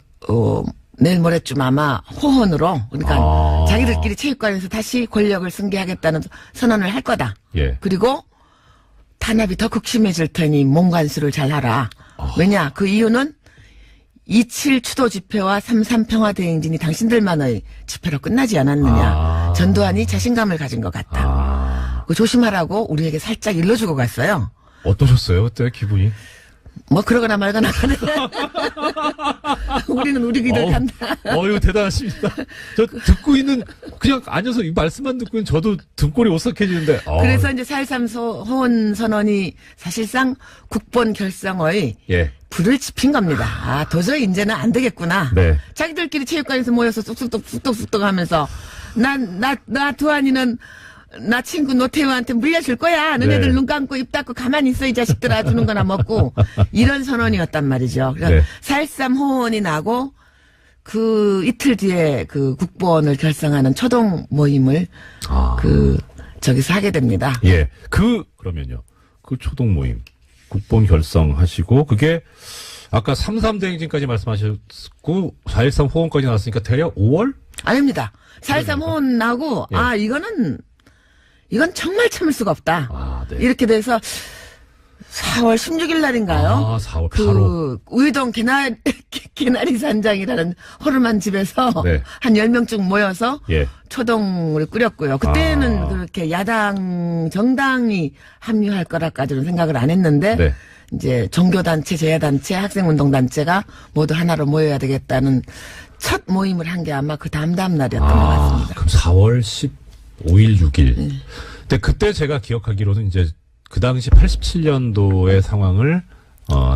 내일 모레쯤 아마 호언으로 그러니까 자기들끼리 체육관에서 다시 권력을 승계하겠다는 선언을 할 거다. 예. 그리고 탄압이 더 극심해질 테니 몸관수를 잘하라. 왜냐? 그 이유는 27 추도 집회와 33 평화대행진이 당신들만의 집회로 끝나지 않았느냐. 전두환이 자신감을 가진 것 같다. 그 조심하라고 우리에게 살짝 일러주고 갔어요. 어떠셨어요? 그때 기분이? 뭐 그러거나 말거나 하네. 우리는 우리 길을 간다. 어유 대단하십니다. 저 듣고 있는 그냥 앉아서 이 말씀만 듣고 있는 저도 등골이 오싹해지는데. 그래서 이제 4.13 호원 선언이 사실상 국본 결성의 예. 불을 지핀 겁니다. 도저히 이제는 안 되겠구나. 네. 자기들끼리 체육관에서 모여서 쑥쑥 하면서 나 두한이는 나 친구 노태우한테 물려줄 거야. 너네들 네. 눈 감고 입 닫고 가만히 있어 이 자식들아 주는 거나 먹고 이런 선언이었단 말이죠. 그러니까 네. 4.13 호원이 나고 그 이틀 뒤에 그 국보원을 결성하는 초동 모임을 저기서 하게 됩니다. 예. 그러면요. 그 초동 모임. 국본 결성하시고, 그게, 아까 3.3 대행진까지 말씀하셨고, 4.13 호원까지 나왔으니까 대략 5월? 아닙니다. 4.13 호원 나고, 예. 이건 정말 참을 수가 없다. 네. 이렇게 돼서 4월 16일 날인가요? 4월 바로. 우이동 개나리 산장이라는 허름한 집에서 네. 한 10명쯤 모여서 예. 초동을 꾸렸고요. 그때는 그렇게 정당이 합류할 거라까지는 생각을 안 했는데, 네. 이제 종교단체, 제야단체, 학생운동단체가 모두 하나로 모여야 되겠다는 첫 모임을 한 게 아마 그 다음 날이었던 것 같습니다. 그럼 4월 15일, 6일. 근데 그때 제가 기억하기로는 이제 그 당시 87년도의 상황을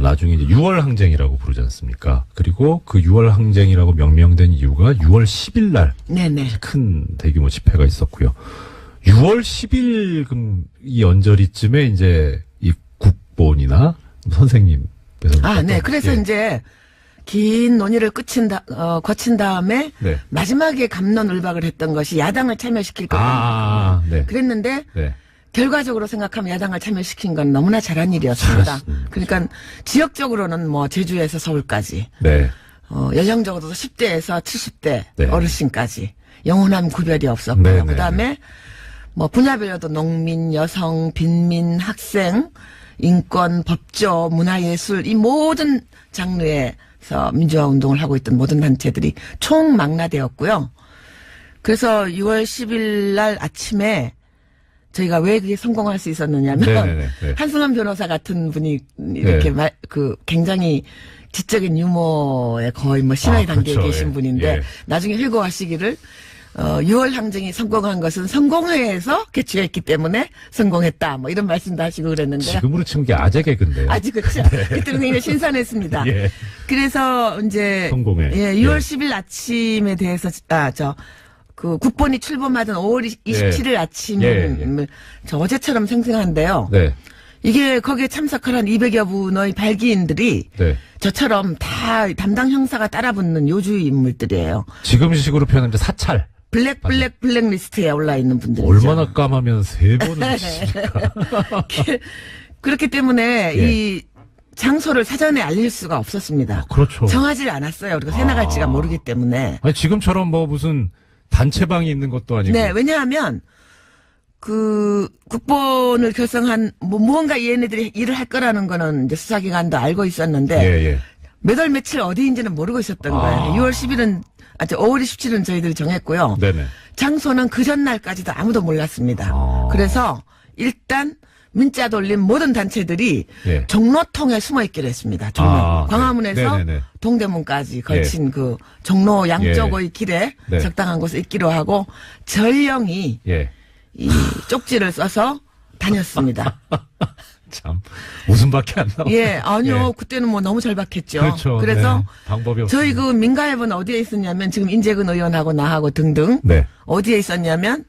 나중에 이제 6월 항쟁이라고 부르지 않습니까? 그리고 그 6월 항쟁이라고 명명된 이유가 6월 10일 날 네네. 큰 대규모 집회가 있었고요. 6월 10일 이 언저리쯤에 이제 이 국본이나 선생님께서 네. 그래서 예. 이제 긴 논의를 거친 다음에 네. 마지막에 갑론을박을 했던 것이 야당을 참여시킬 거다. 네. 그랬는데 네. 결과적으로 생각하면 야당을 참여시킨 건 너무나 잘한 일이었습니다. 잘했습니다. 그러니까 지역적으로는 뭐 제주에서 서울까지, 네. 연령적으로도 10대에서 70대 네. 어르신까지 영원한 구별이 없었고요. 네, 네, 그다음에 뭐 분야별로도 농민, 여성, 빈민, 학생, 인권, 법조, 문화예술 이 모든 장르에서 민주화 운동을 하고 있던 모든 단체들이 총망라되었고요. 그래서 6월 10일 날 아침에 저희가 왜 그게 성공할 수 있었느냐면 네. 한승환 변호사 같은 분이 이렇게 네. 굉장히 지적인 유머에 거의 뭐 신화의 단계에 그렇죠. 계신 예. 분인데 예. 나중에 회고하시기를 6월 항쟁이 성공한 것은 성공회에서 개최했기 때문에 성공했다. 뭐 이런 말씀도 하시고 그랬는데 지금으로 치면 게 아재 개그인데요. 아직 그렇죠. 그때는 굉장히 신선했습니다. 예. 그래서 이제 성공회. 6월 예. 10일 아침에 대해서 그 국본이 출범하던 5월 27일 아침 저 어제처럼 생생한데요. 네. 이게 거기에 참석한 한 200여 분의 발기인들이 네. 저처럼 다 담당 형사가 따라붙는 요주의 인물들이에요. 지금 식으로 표현하면 이제 사찰. 블랙리스트에 올라 있는 분들이죠. 얼마나 까마면 3번을 하십니까? 그렇기 때문에 예. 이 장소를 사전에 알릴 수가 없었습니다. 그렇죠. 정하지 않았어요. 그리고 새 나갈지가 모르기 때문에. 아니, 지금처럼 뭐 무슨 단체방이 있는 것도 아니고. 네, 왜냐하면 그 국본을 결성한 무언가 얘네들이 일을 할 거라는 거는 이제 수사기관도 알고 있었는데 예. 몇 월 며칠 어디인지는 모르고 있었던 거예요. 6월 10일은 5월 27일은 저희들이 정했고요. 네네. 장소는 그 전날까지도 아무도 몰랐습니다. 그래서 일단 문자 돌린 모든 단체들이 예. 종로통에 숨어 있기로 했습니다. 종로. 네. 광화문에서 네네네. 동대문까지 걸친 그 종로 양쪽의 길에 네. 적당한 곳에 있기로 하고 전령이 예. 이 쪽지를 써서 다녔습니다. 참 웃음밖에 안 나와요. 예, 아니요. 예. 그때는 뭐 너무 절박했죠. 그렇죠. 그래서 네. 방법이 없어요. 저희 그 민가협은 어디에 있었냐면 지금 인재근 의원하고 나하고 등등 네. 어디에 있었냐면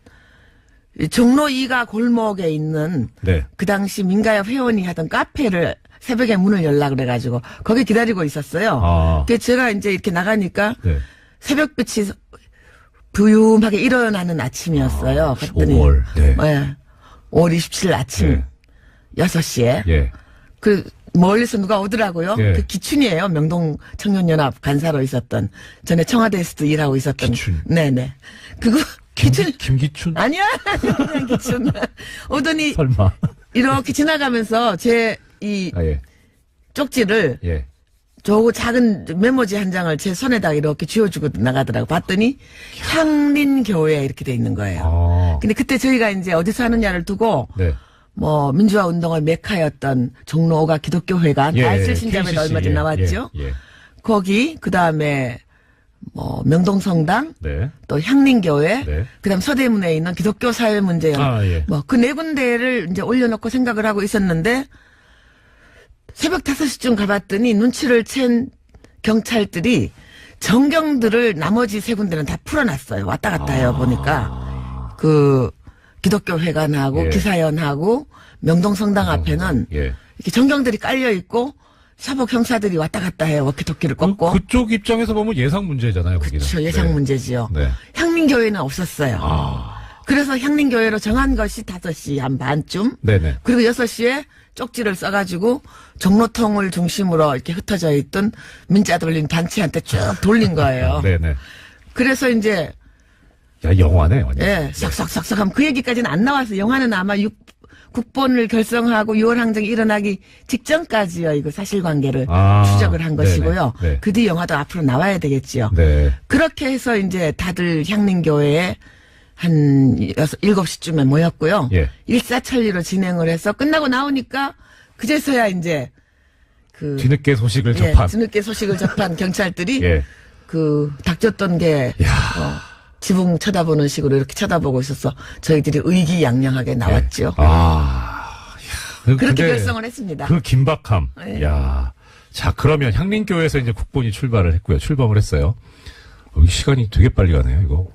이 종로 2가 골목에 있는 네. 그 당시 민가협 회원이 하던 카페를 새벽에 문을 열라 그래가지고 거기 기다리고 있었어요. 아. 그래서 제가 이제 이렇게 나가니까 네. 새벽빛이 부유하게 일어나는 아침이었어요. 그랬더니 5월. 네. 5월 27일 아침 네. 6시에 예. 그 멀리서 누가 오더라고요. 예. 그 기춘이에요. 명동 청년연합 간사로 있었던 전에 청와대에서도 일하고 있었던. 기춘. 네네. 그거 기춘 김기춘? 아니야 그냥 기춘 오더니 설마. 이렇게 지나가면서 제 이 아, 예. 쪽지를 예. 저 작은 메모지 한 장을 제 손에다 이렇게 쥐어주고 나가더라고. 봤더니 향린교회 이렇게 돼 있는 거예요. 아. 근데 그때 저희가 이제 어디서 하느냐를 두고 네. 뭐 민주화 운동의 메카였던 종로 5가 기독교회관 알쓸 신자매도 얼마 전에 나왔죠. 예. 거기 그다음에 뭐 명동성당 네. 또 향린교회 네. 그다음 서대문에 있는 기독교 사회 문제연 아, 예. 뭐 그 네 군데를 이제 올려놓고 생각을 하고 있었는데 새벽 5시쯤 가봤더니 눈치를 챈 경찰들이 정경들을 나머지 세 군데는 다 풀어놨어요. 왔다 갔다 해요 보니까 그 기독교 회관하고 예. 기사연하고 명동성당 앞에는 예. 이렇게 정경들이 깔려 있고 사복 형사들이 왔다 갔다 해요. 워키토키를 꺾고. 그쪽 입장에서 보면 예상 문제잖아요, 거기는. 그렇죠. 예상 네. 문제지요. 네. 향민교회는 없었어요. 아. 그래서 향민교회로 정한 것이 5시 한 반쯤. 네네. 그리고 6시에 쪽지를 써가지고 종로통을 중심으로 이렇게 흩어져 있던 민자 돌린 단체한테 쭉 돌린 거예요. 네네. 그래서 이제 야, 영화네, 완전. 예, 싹싹싹싹 하면 그 얘기까지는 안 나와서 영화는 아마 국본을 결성하고 6월 항쟁이 일어나기 직전까지요. 이거 사실관계를 추적을 한 것이고요. 네. 그 뒤 영화도 앞으로 나와야 되겠지요. 네. 그렇게 해서 이제 다들 향린교회에 한 7시쯤에 모였고요. 예. 일사천리로 진행을 해서 끝나고 나오니까 그제서야 이제 그 뒤늦게 소식을 예, 접한. 뒤늦게 소식을 접한 경찰들이 예. 그 닥쳤던 게 지붕 쳐다보는 식으로 이렇게 쳐다보고 있어서 저희들이 의기양양하게 나왔죠. 아. 야, 그렇게 근데 결성을 했습니다. 그 긴박함. 네. 야. 자, 그러면 향린교회에서 이제 국본이 출발을 했고요. 출범을 했어요. 이 시간이 되게 빨리 가네요, 이거.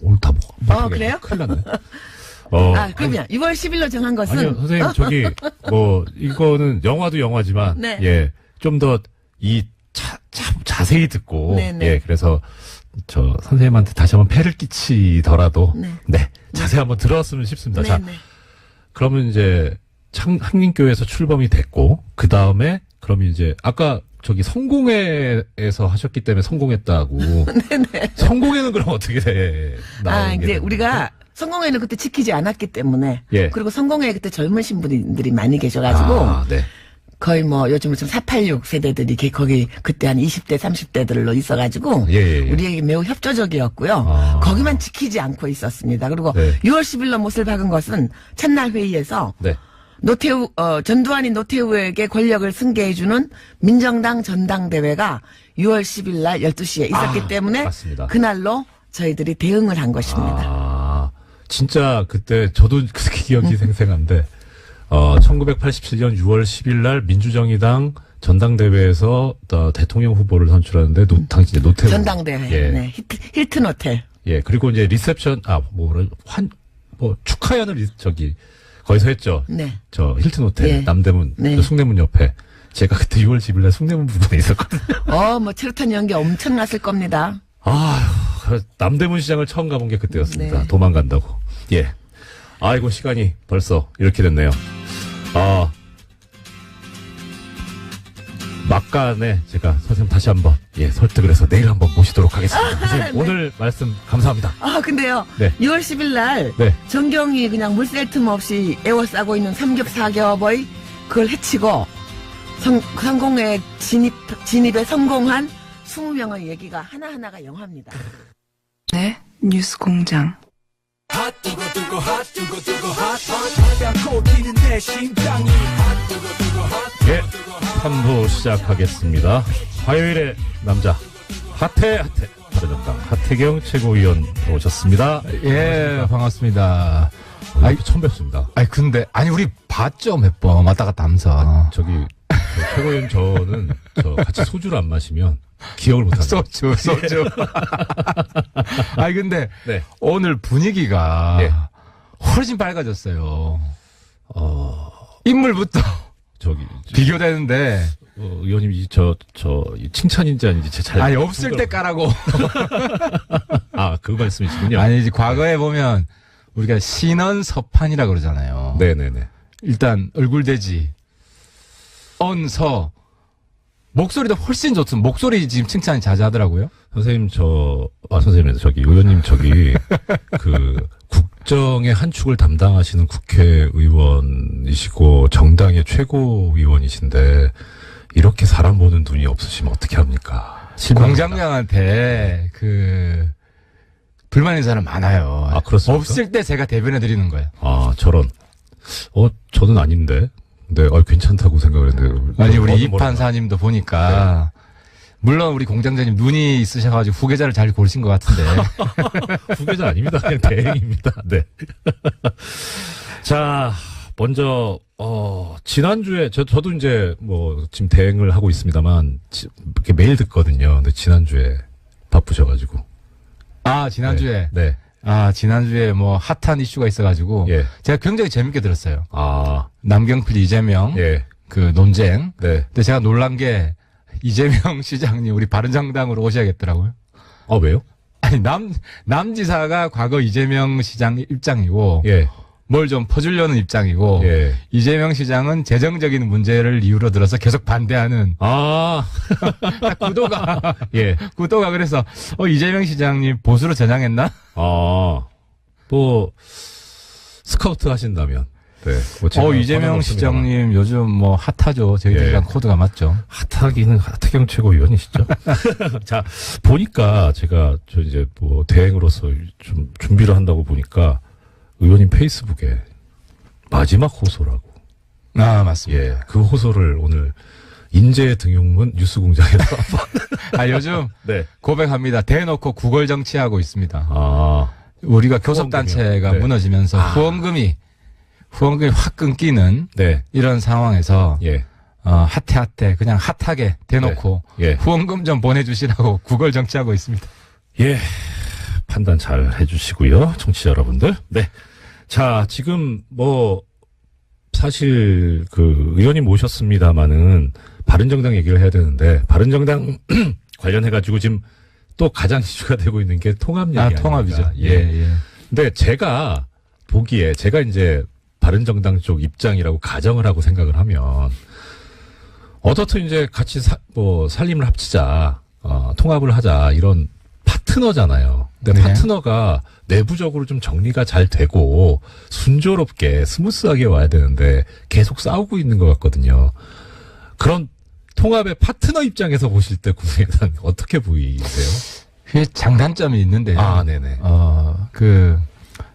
오늘 다 뭐. 그래요? 큰일 났네. 그러면 6월 10일로 정한 것은 아니요, 선생님, 저기, 이거는 영화도 영화지만, 네. 예, 좀 더 자세히 듣고, 네네. 예, 그래서, 선생님한테 다시 한번 폐를 끼치더라도, 네. 자세히 한번 들었으면 싶습니다. 자, 네네. 그러면 이제, 향린교회에서 출범이 됐고, 그 다음에, 그러면 이제, 아까, 성공회에서 하셨기 때문에 성공했다고. 네네. 성공회는 그럼 어떻게 나오는 게 근데 우리가 성공회는 그때 지키지 않았기 때문에. 예. 그리고 성공회에 그때 젊으신 분들이 많이 계셔가지고. 네. 거의 뭐 요즘은 좀 486 세대들이 거기 그때 한 20대, 30대들로 있어가지고. 예. 우리에게 매우 협조적이었고요. 아. 거기만 지키지 않고 있었습니다. 그리고 네. 6월 10일로 못을 박은 것은 첫날 회의에서. 네. 전두환이 노태우에게 권력을 승계해주는 민정당 전당대회가 6월 10일 날 12시에 있었기 때문에 맞습니다. 그날로 저희들이 대응을 한 것입니다. 진짜 그때 저도 그렇게 기억이 생생한데 1987년 6월 10일 날 민주정의당 전당대회에서 대통령 후보를 선출하는데 당시 노태우 전당대회. 예. 네. 힐튼 호텔. 예. 그리고 이제 리셉션 축하연을 거기서 했죠. 네. 힐튼 호텔 예. 남대문 네. 숭례문 옆에 제가 그때 6월 10일 날 숭례문 부근에 있었거든요. 뭐 체류탄 연기 엄청났을 겁니다. 남대문 시장을 처음 가본 게 그때였습니다. 네. 도망간다고. 예. 아이고, 시간이 벌써 이렇게 됐네요. 막간에 제가 선생님 다시 한번, 설득을 해서 내일 한번 모시도록 하겠습니다. 선생님, 네. 오늘 말씀 감사합니다. 근데요. 네. 6월 10일 날 네. 정경이 그냥 물샐 틈 없이 에워싸고 있는 삼겹사겹의 그걸 해치고 성공에 진입에 성공한 20명의 얘기가 하나하나가 영화입니다. 네, 뉴스 공장. 예, 3부 시작하겠습니다. 화요일의 남자, 핫해, 바른정당, 하태경 최고위원 오셨습니다. 예, 반갑습니다. 처음 뵙습니다. 근데, 우리 봤죠, 몇 번. 왔다 갔다 하면서. 최고위원 저는, 같이 소주를 안 마시면 기억을 못 합니다. 소주. 근데, 네. 오늘 분위기가, 예. 훨씬 밝아졌어요. 인물부터 비교되는데. 의원님, 이 칭찬인지 아닌지 잘. 아니, 없을 때 까라고. 그 말씀이시군요. 아니지, 과거에 보면 우리가 신언서판이라고 그러잖아요. 네네네. 일단, 얼굴대지, 언서, 목소리도 훨씬 좋습니다. 목소리 지금 칭찬이 자자하더라고요. 선생님, 선생님, 의원님, 국정의 한 축을 담당하시는 국회의원이시고, 정당의 최고위원이신데, 이렇게 사람 보는 눈이 없으시면 어떻게 합니까? 공장장한테, 불만인 사람 많아요. 그렇습니까? 없을 때 제가 대변해 드리는 거예요. 저런. 저는 아닌데. 네, 괜찮다고 생각을 했는데. 아니, 우리 이판사님도 보니까, 네. 물론 우리 공장장님 눈이 있으셔가지고 후계자를 잘 고르신 것 같은데. 후계자 아닙니다. 그냥 대행입니다. 네. 자, 먼저, 지난주에, 저도 이제 지금 대행을 하고 있습니다만, 이렇게 매일 듣거든요. 근데 지난주에 바쁘셔가지고. 지난주에? 네. 지난주에 핫한 이슈가 있어가지고. 예. 제가 굉장히 재밌게 들었어요. 남경필, 이재명. 예. 논쟁. 네. 근데 제가 놀란 게, 이재명 시장님 우리 바른정당으로 오셔야겠더라고요. 왜요? 아니, 남지사가 과거 이재명 시장 입장이고. 예. 뭘 좀 퍼주려는 입장이고. 예. 이재명 시장은 재정적인 문제를 이유로 들어서 계속 반대하는. 구도가. 예. 구도가 그래서, 이재명 시장님 보수로 전향했나? 스카우트 하신다면. 네. 이재명 시장님 요즘 핫하죠. 저희들이랑 코드가 맞죠. 핫하기는 하태경 최고위원이시죠. 자, 보니까 제가 이제 대행으로서 좀 준비를 한다고 보니까 의원님 페이스북에 마지막 호소라고. 맞습니다. 예. 그 호소를 오늘 인재 등용문 뉴스공장에서 요즘 네. 고백합니다. 대놓고 구걸 정치하고 있습니다. 우리가 교섭단체가 네. 무너지면서 후원금이 확 끊기는 네. 이런 상황에서 예. 핫해 그냥 핫하게 대놓고 네. 예. 후원금 좀 보내주시라고 구걸 정치하고 있습니다. 예. 판단 잘 해주시고요. 청취자 여러분들. 네. 자, 지금 사실 의원님 모셨습니다마는 바른정당 얘기를 해야 되는데 바른정당 관련해가지고 지금 또 가장 이슈가 되고 있는 게 통합 얘기 통합이죠. 예. 근데 제가 보기에 제가 이제 바른정당 쪽 입장이라고 가정을 하고 생각을 하면 어떻든 이제 같이 살림을 합치자, 통합을 하자 이런 파트너잖아요. 근데 네. 파트너가 내부적으로 좀 정리가 잘 되고 순조롭게 스무스하게 와야 되는데 계속 싸우고 있는 것 같거든요. 그런 통합의 파트너 입장에서 보실 때 국민의당 어떻게 보이세요? 그게 장단점이 있는데요. 네네.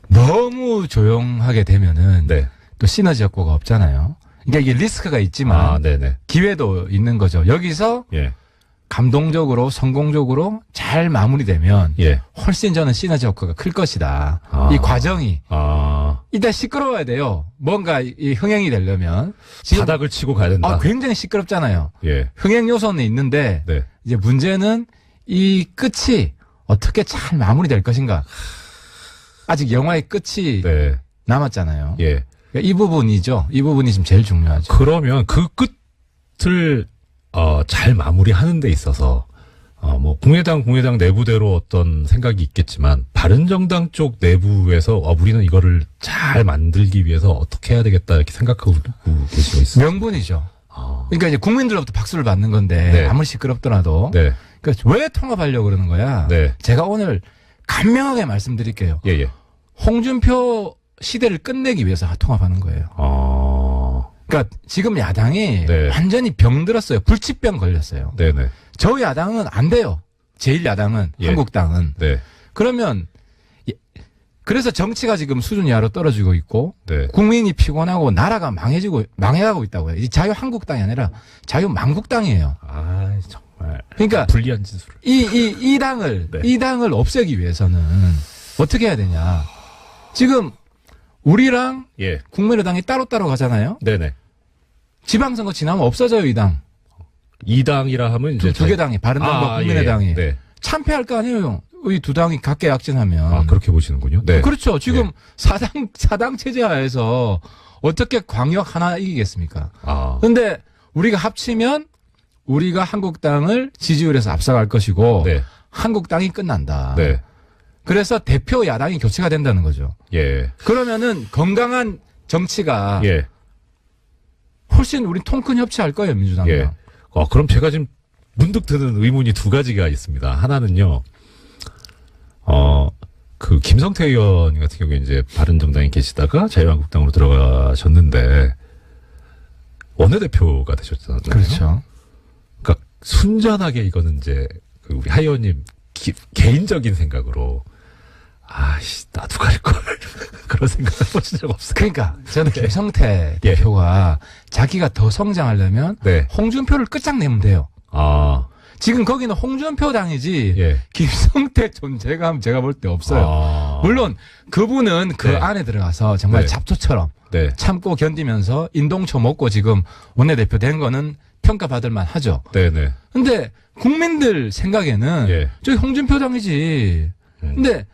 너무 조용하게 되면은 네. 또 시너지 효과가 없잖아요. 그러니까 이게 리스크가 있지만 네네. 기회도 있는 거죠. 여기서 예. 감동적으로 성공적으로 잘 마무리되면 예. 훨씬 저는 시너지 효과가 클 것이다. 이 과정이 일단 시끄러워야 돼요. 뭔가 이 흥행이 되려면 지금 바닥을 치고 가야 된다. 굉장히 시끄럽잖아요. 예. 흥행 요소는 있는데 네. 이제 문제는 이 끝이 어떻게 잘 마무리될 것인가. 아직 영화의 끝이 네. 남았잖아요. 예. 그러니까 이 부분이죠. 이 부분이 지금 제일 중요하죠. 그러면 그 끝을 잘 마무리하는 데 있어서 국민의당 내부대로 어떤 생각이 있겠지만 바른정당 쪽 내부에서 우리는 이거를 잘 만들기 위해서 어떻게 해야 되겠다 이렇게 생각하고 계시고 있어요. 명분이죠. 그러니까 이제 국민들로부터 박수를 받는 건데 네. 아무리 시끄럽더라도 네. 그러니까 왜 통합하려고 그러는 거야? 네. 제가 오늘 간명하게 말씀드릴게요. 예. 홍준표 시대를 끝내기 위해서 통합하는 거예요. 그러니까 지금 야당이 네. 완전히 병들었어요. 불치병 걸렸어요. 네네. 저희 야당은 안 돼요. 제1야당은 예. 한국당은. 네. 그러면 그래서 정치가 지금 수준 이하로 떨어지고 있고 네. 국민이 피곤하고 나라가 망해가고 있다고요. 이 자유한국당이 아니라 자유만국당이에요. 정말. 그러니까 불리한 짓을. 이 당을 네. 이 당을 없애기 위해서는 어떻게 해야 되냐? 지금 우리랑 예. 국민의당이 따로따로 가잖아요. 네네. 지방선거 지나면 없어져요, 이 당. 이 당이라 하면 이제 두 개 당이 바른당과 국민의당이 네. 참패할 거 아니에요. 두 당이 각계 약진하면. 아, 그렇게 보시는군요. 네. 그렇죠. 지금 사당 체제 하에서 어떻게 광역 하나 이기겠습니까? 아. 근데 우리가 합치면 우리가 한국당을 지지율에서 앞서갈 것이고 네. 한국당이 끝난다. 네. 그래서 대표 야당이 교체가 된다는 거죠. 예. 그러면은 건강한 정치가 예. 훨씬 우리 통큰 협치할 거예요, 민주당과. 예. 그럼 제가 지금 문득 드는 의문이 두 가지가 있습니다. 하나는요, 김성태 의원 같은 경우에 이제 바른정당에 계시다가 자유한국당으로 들어가셨는데, 원내대표가 되셨잖아요. 그렇죠. 그러니까 순전하게 이거는 이제 우리 하 의원님 개인적인 생각으로, 나도 갈걸. 그런 생각을 해보신 적 없어요. 그러니까 저는 김성태 예. 대표가 자기가 더 성장하려면 네. 홍준표를 끝장내면 돼요. 아, 지금 거기는 홍준표 당이지 예. 김성태 존재감 제가 볼 때 없어요. 아. 물론 그분은 그 네. 안에 들어가서 정말 네. 잡초처럼 네. 참고 견디면서 인동초 먹고 지금 원내대표 된 거는 평가받을 만하죠. 네네. 근데 국민들 생각에는 예. 저기 홍준표 당이지. 근데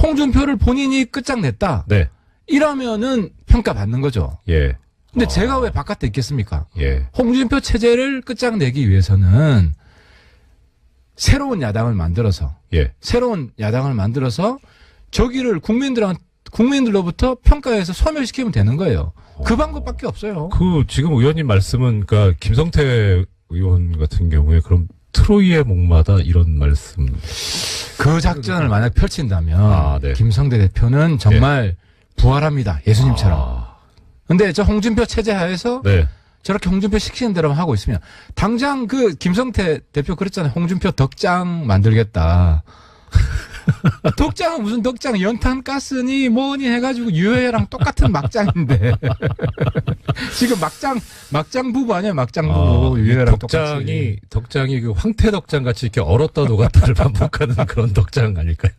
홍준표를 본인이 끝장냈다. 네. 이러면은 평가받는 거죠. 예. 근데 제가 왜 바깥에 있겠습니까? 예. 홍준표 체제를 끝장내기 위해서는 새로운 야당을 만들어서 예. 저기를 국민들로부터 평가해서 소멸시키면 되는 거예요. 그 방법밖에 없어요. 지금 의원님 말씀은, 그러니까, 김성태 의원 같은 경우에, 그럼, 트로이의 목마다 이런 말씀. 그 작전을 만약 펼친다면, 네. 김성대 대표는 정말 부활합니다. 예수님처럼. 근데 저 홍준표 체제 하에서 네. 저렇게 홍준표 시키는 대로만 하고 있으면, 당장 김성태 대표 그랬잖아요. 홍준표 덕장 만들겠다. 덕장은 무슨 덕장, 연탄 가스니 뭐니 해가지고 유해랑 똑같은 막장인데. 지금 막장 부부 아니야, 막장 부부. 유해랑 똑같이. 덕장이 그 황태 덕장 같이 이렇게 얼었다 녹았다를 반복하는 그런 덕장 아닐까요?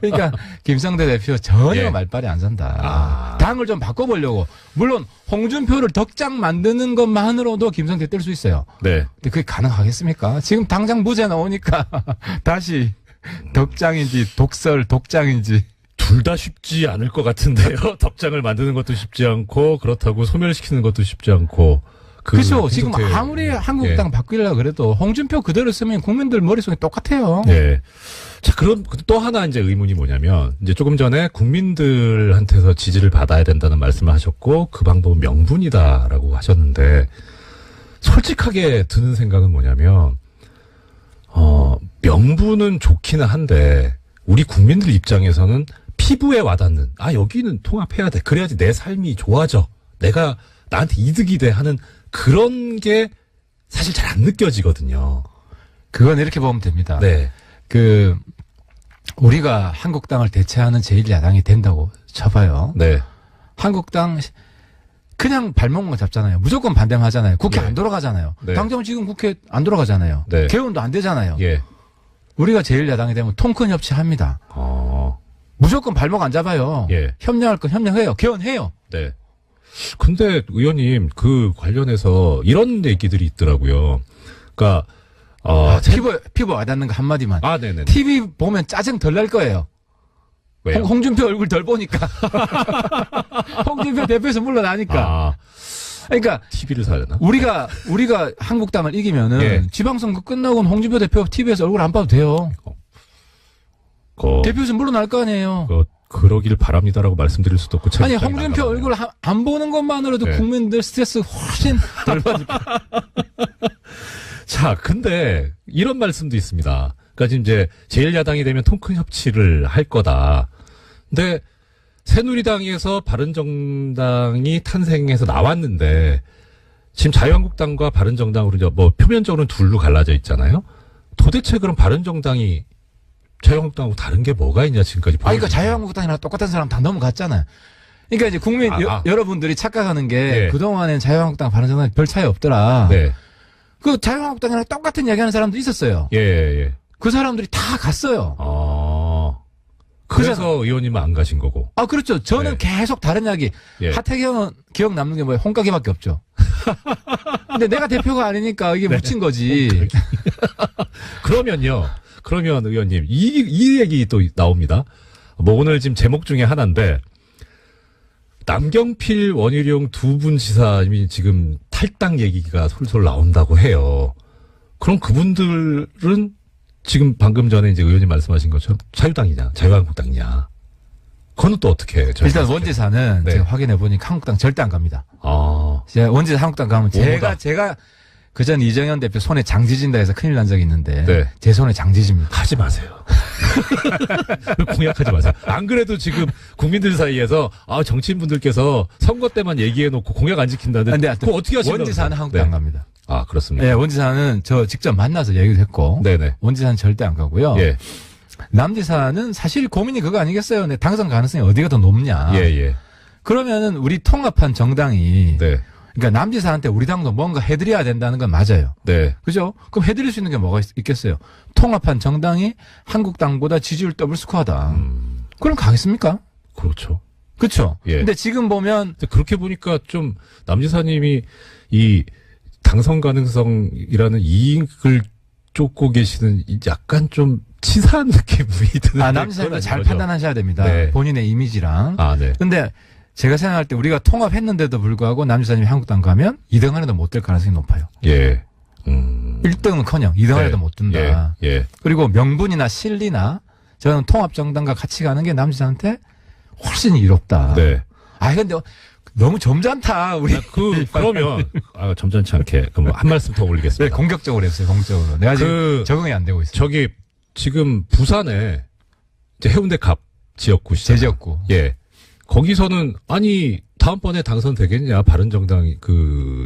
그러니까 김성대 대표 전혀 예. 말빨이 안 산다. 당을 좀 바꿔보려고. 물론 홍준표를 덕장 만드는 것만으로도 김성대 뜰 수 있어요. 네. 근데 그게 가능하겠습니까? 지금 당장 무죄 나오니까 다시 덕장인지 독장인지 둘 다 쉽지 않을 것 같은데요. 덕장을 만드는 것도 쉽지 않고, 그렇다고 소멸시키는 것도 쉽지 않고. 그렇죠. 지금 아무리 한국당 바뀌려고 그래도 홍준표 그대로 쓰면 국민들 머릿속에 똑같아요. 네. 자, 그럼 또 하나 이제 의문이 뭐냐면, 이제 조금 전에 국민들한테서 지지를 받아야 된다는 말씀을 하셨고, 그 방법은 명분이다라고 하셨는데, 솔직하게 드는 생각은 뭐냐면, 명분은 좋기는 한데, 우리 국민들 입장에서는 피부에 와닿는, 여기는 통합해야 돼. 그래야지 내 삶이 좋아져. 나한테 이득이 돼 하는 그런 게 사실 잘 안 느껴지거든요. 그건 이렇게 보면 됩니다. 네. 우리가 한국당을 대체하는 제1야당이 된다고 쳐봐요. 네. 한국당 그냥 발목만 잡잖아요. 무조건 반대만 하잖아요. 국회 네. 안 돌아가잖아요. 네. 당장 지금 국회 안 돌아가잖아요. 네. 개헌도 안 되잖아요. 예. 우리가 제1야당이 되면 통큰 협치합니다. 무조건 발목 안 잡아요. 예. 협력할 건 협력해요. 개헌해요. 네. 근데 의원님 그 관련해서 이런 얘기들이 있더라고요. 그러니까 피부 와닿는 거 한마디만. 네네. TV 보면 짜증 덜 날 거예요. 왜요? 홍준표 얼굴 덜 보니까. 홍준표 대표에서 물러나니까. 그러니까 TV를 사야 되나? 우리가 한국당을 이기면은 예. 지방선거 끝나고는 홍준표 대표 TV에서 얼굴 안 봐도 돼요. 대표에서 물러날 거 아니에요. 그러길 바랍니다라고 말씀드릴 수도 없고. 아니 홍준표 얼굴 안 보는 것만으로도 네. 국민들 스트레스 훨씬 덜 받을 거예요. 자, 근데 이런 말씀도 있습니다. 그러니까 지금 이제 제1야당이 되면 통큰 협치를 할 거다. 근데 새누리당에서 바른정당이 탄생해서 나왔는데 지금 자유한국당과 바른정당으로 이제 뭐 표면적으로는 둘로 갈라져 있잖아요. 도대체 그럼 바른정당이 자유한국당하고 다른 게 뭐가 있냐 지금까지. 그러니까 자유한국당이랑 똑같은 사람 다 넘어갔잖아요. 그러니까 이제 국민 여러분들이 착각하는 게 네. 그동안엔 자유한국당 바른정당 별 차이 없더라. 네. 그 자유한국당이랑 똑같은 이야기하는 사람도 있었어요. 예. 그 사람들이 다 갔어요. 그래서 의원님은 안 가신 거고. 그렇죠. 저는 계속 다른 이야기. 예. 하태경은 기억 남는 게 뭐예요? 홍가기밖에 없죠. 근데 내가 대표가 아니니까 이게 묻힌 거지. 그러면요. 그러면 의원님, 이 얘기 또 나옵니다. 뭐 오늘 지금 제목 중에 하나인데, 남경필, 원희룡 두 분 지사님이 지금 탈당 얘기가 솔솔 나온다고 해요. 그럼 그분들은 지금 방금 전에 이제 의원님 말씀하신 것처럼 자유당이냐, 자유한국당이냐. 그건 또 어떻게 해요? 일단 원지사는 네. 제가 확인해 보니까 한국당 절대 안 갑니다. 아, 제가 원지사 한국당 가면 오보다. 제가 그전 이정현 대표 손에 장지진다 해서 큰일 난 적이 있는데 네. 제 손에 장지집니다. 하지 마세요. 공약하지 마세요. 안 그래도 지금 국민들 사이에서 정치인분들께서 선거 때만 얘기해놓고 공약 안 지킨다는데 근데 그거 어떻게 하시려고 원지사는 그러세요? 한국당 안 갑니다. 아, 그렇습니다. 예, 원지사는 저 직접 만나서 얘기도 했고 네네. 원지사는 절대 안 가고요. 예, 남지사는 사실 고민이 그거 아니겠어요? 내 당선 가능성이 어디가 더 높냐. 예. 그러면은 우리 통합한 정당이 네, 그러니까 남지사한테 우리 당도 뭔가 해드려야 된다는 건 맞아요. 네. 그죠? 그럼 해드릴 수 있는 게 뭐가 있겠어요? 통합한 정당이 한국당보다 지지율 더블 스코어다. 그럼 가겠습니까? 그렇죠. 그렇죠. 예. 근데 지금 보면 근데 그렇게 보니까 좀 남지사님이 이 당선 가능성이라는 이익을 쫓고 계시는 약간 좀 치사한 느낌이 드는데. 남지사님도 잘 그건 아닌 거죠? 판단하셔야 됩니다. 네. 본인의 이미지랑. 아, 네. 근데 제가 생각할 때 우리가 통합했는데도 불구하고 남지사님이 한국당 가면 2등 안에도 못 들 가능성이 높아요. 예. 1등은커녕 2등 안에도 못 든다. 예. 그리고 명분이나 실리나 저는 통합정당과 같이 가는 게 남지사한테 훨씬 이롭다. 네. 근데 너무 점잖다. 우리 그러면, 점잖지 않게, 그럼 한 말씀 더 네, 올리겠습니다. 공격적으로 했어요. 공격적으로. 내가 지금 적응이 안 되고 있어요. 저기, 지금 부산에, 이제 해운대 갑 지역구시죠. 제 지역구. 예. 거기서는, 다음번에 당선되겠냐, 바른정당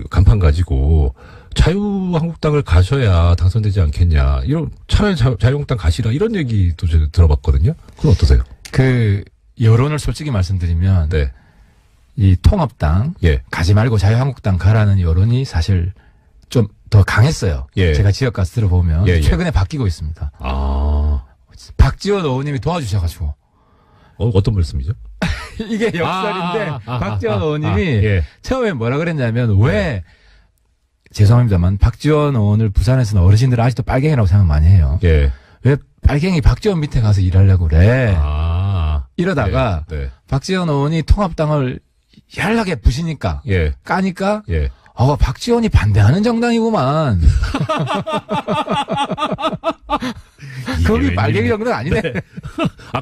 간판 가지고, 자유한국당을 가셔야 당선되지 않겠냐, 차라리 자유한국당 가시라, 이런 얘기도 제가 들어봤거든요. 그건 어떠세요? 여론을 솔직히 말씀드리면, 네. 이 통합당, 예. 가지 말고 자유한국당 가라는 여론이 사실 좀 더 강했어요. 예. 제가 지역 가서 들어보면. 예. 최근에 바뀌고 있습니다. 박지원 의원님이 도와주셔가지고. 어떤 말씀이죠? 이게 역설인데, 박지원 의원님이 예. 처음에 뭐라 그랬냐면, 죄송합니다만, 박지원 의원을 부산에서는 어르신들은 아직도 빨갱이라고 생각 많이 해요. 예. 왜 빨갱이 박지원 밑에 가서 일하려고 그래? 이러다가, 네. 박지원 의원이 통합당을 яр하게 부시니까, 예. 까니까, 예. 박지원이 반대하는 정당이구만. 거기 빨갱이 정당 아니네. 네.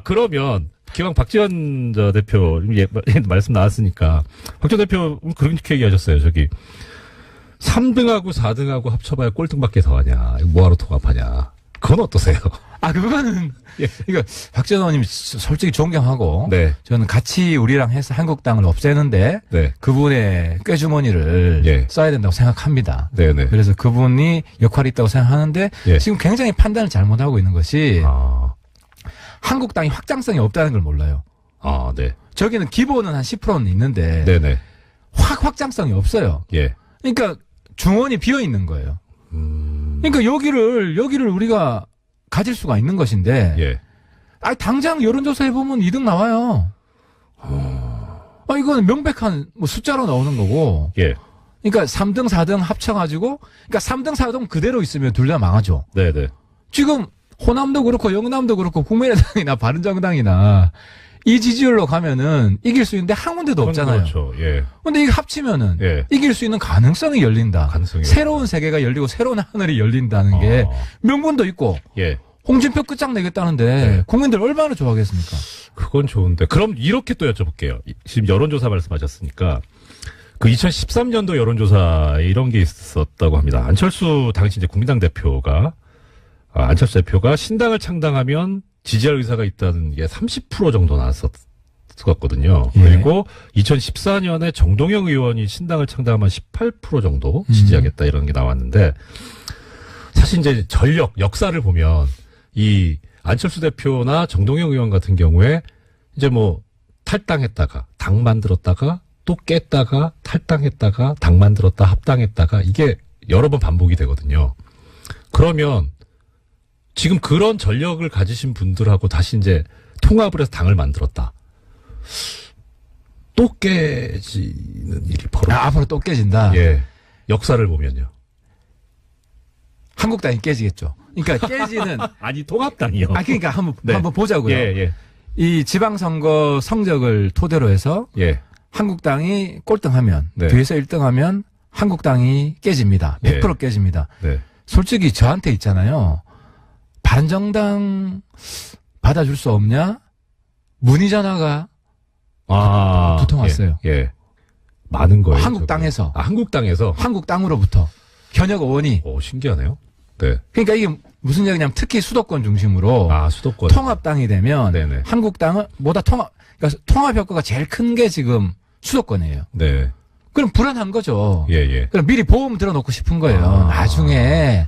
그러면, 기왕 박지원 대표, 말씀 나왔으니까, 박지원 대표, 그렇게 얘기하셨어요. 3등하고 4등하고 합쳐봐야 꼴등밖에 더 하냐. 뭐하러 통합하냐. 그건 어떠세요? 그거는, 예. 이거, 박지원 의원님 솔직히 존경하고, 네. 저는 같이 우리랑 해서 한국당을 없애는데, 네. 그분의 꾀주머니를 예. 써야 된다고 생각합니다. 네네. 그래서 그분이 역할이 있다고 생각하는데, 예. 지금 굉장히 판단을 잘못하고 있는 것이, 한국당이 확장성이 없다는 걸 몰라요. 네. 저기는 기본은 한 10%는 있는데, 네네. 확장성이 없어요. 예. 그러니까 중원이 비어 있는 거예요. 그러니까 여기를 우리가 가질 수가 있는 것인데, 예. 당장 여론조사 해보면 2등 나와요. 이거는 명백한 숫자로 나오는 거고, 예. 그러니까 3등, 4등 합쳐가지고, 그러니까 3등, 4등 그대로 있으면 둘 다 망하죠. 네네. 지금 호남도 그렇고 영남도 그렇고 국민의당이나 바른정당이나 이 지지율로 가면은 이길 수 있는데 한 군데도 없잖아요. 그렇죠. 예. 근데 이게 합치면은 예. 이길 수 있는 가능성이 열린다. 가능성이 새로운 세계가 열리고 새로운 하늘이 열린다는 게 명분도 있고 예. 홍준표 끝장내겠다는데 네. 국민들 얼마나 좋아하겠습니까? 그건 좋은데. 그럼 이렇게 또 여쭤볼게요. 지금 여론조사 말씀하셨으니까. 2013년도 여론조사에 이런 게 있었다고 합니다. 안철수 당시 이제 국민당 대표가, 안철수 대표가 신당을 창당하면 지지할 의사가 있다는 게 30% 정도 나왔었거든요. 예. 그리고 2014년에 정동영 의원이 신당을 창당하면 18% 정도 지지하겠다 이런 게 나왔는데, 사실 이제 역사를 보면 이 안철수 대표나 정동영 의원 같은 경우에 이제 탈당했다가 당 만들었다가 또 깼다가 탈당했다가 당 만들었다 합당했다가 이게 여러 번 반복이 되거든요. 그러면 지금 그런 전력을 가지신 분들하고 다시 이제 통합을 해서 당을 만들었다. 또 깨지는 일이 앞으로 또 깨진다. 예. 역사를 보면요. 한국당이 깨지겠죠. 그러니까 깨지는 아니 통합당이요. 그러니까 한번 네. 한번 보자고요. 예. 이 지방선거 성적을 토대로 해서 예. 한국당이 꼴등하면 네. 뒤에서 1등하면 한국당이 깨집니다. 100% 깨집니다. 네. 솔직히 저한테 있잖아요. 바른정당 받아줄 수 없냐? 문의 전화가 두 통 왔어요. 예. 많은 거예요. 한국당에서. 저거. 한국당에서. 한국당으로부터 현역 의원이. 오, 신기하네요. 네. 그러니까 이게 무슨 얘기냐면 특히 수도권 중심으로 수도권. 통합당이 되면 네네. 한국당은 그러니까 통합 효과가 제일 큰 게 지금 수도권이에요. 네. 그럼 불안한 거죠. 예. 그럼 미리 보험 들어놓고 싶은 거예요. 나중에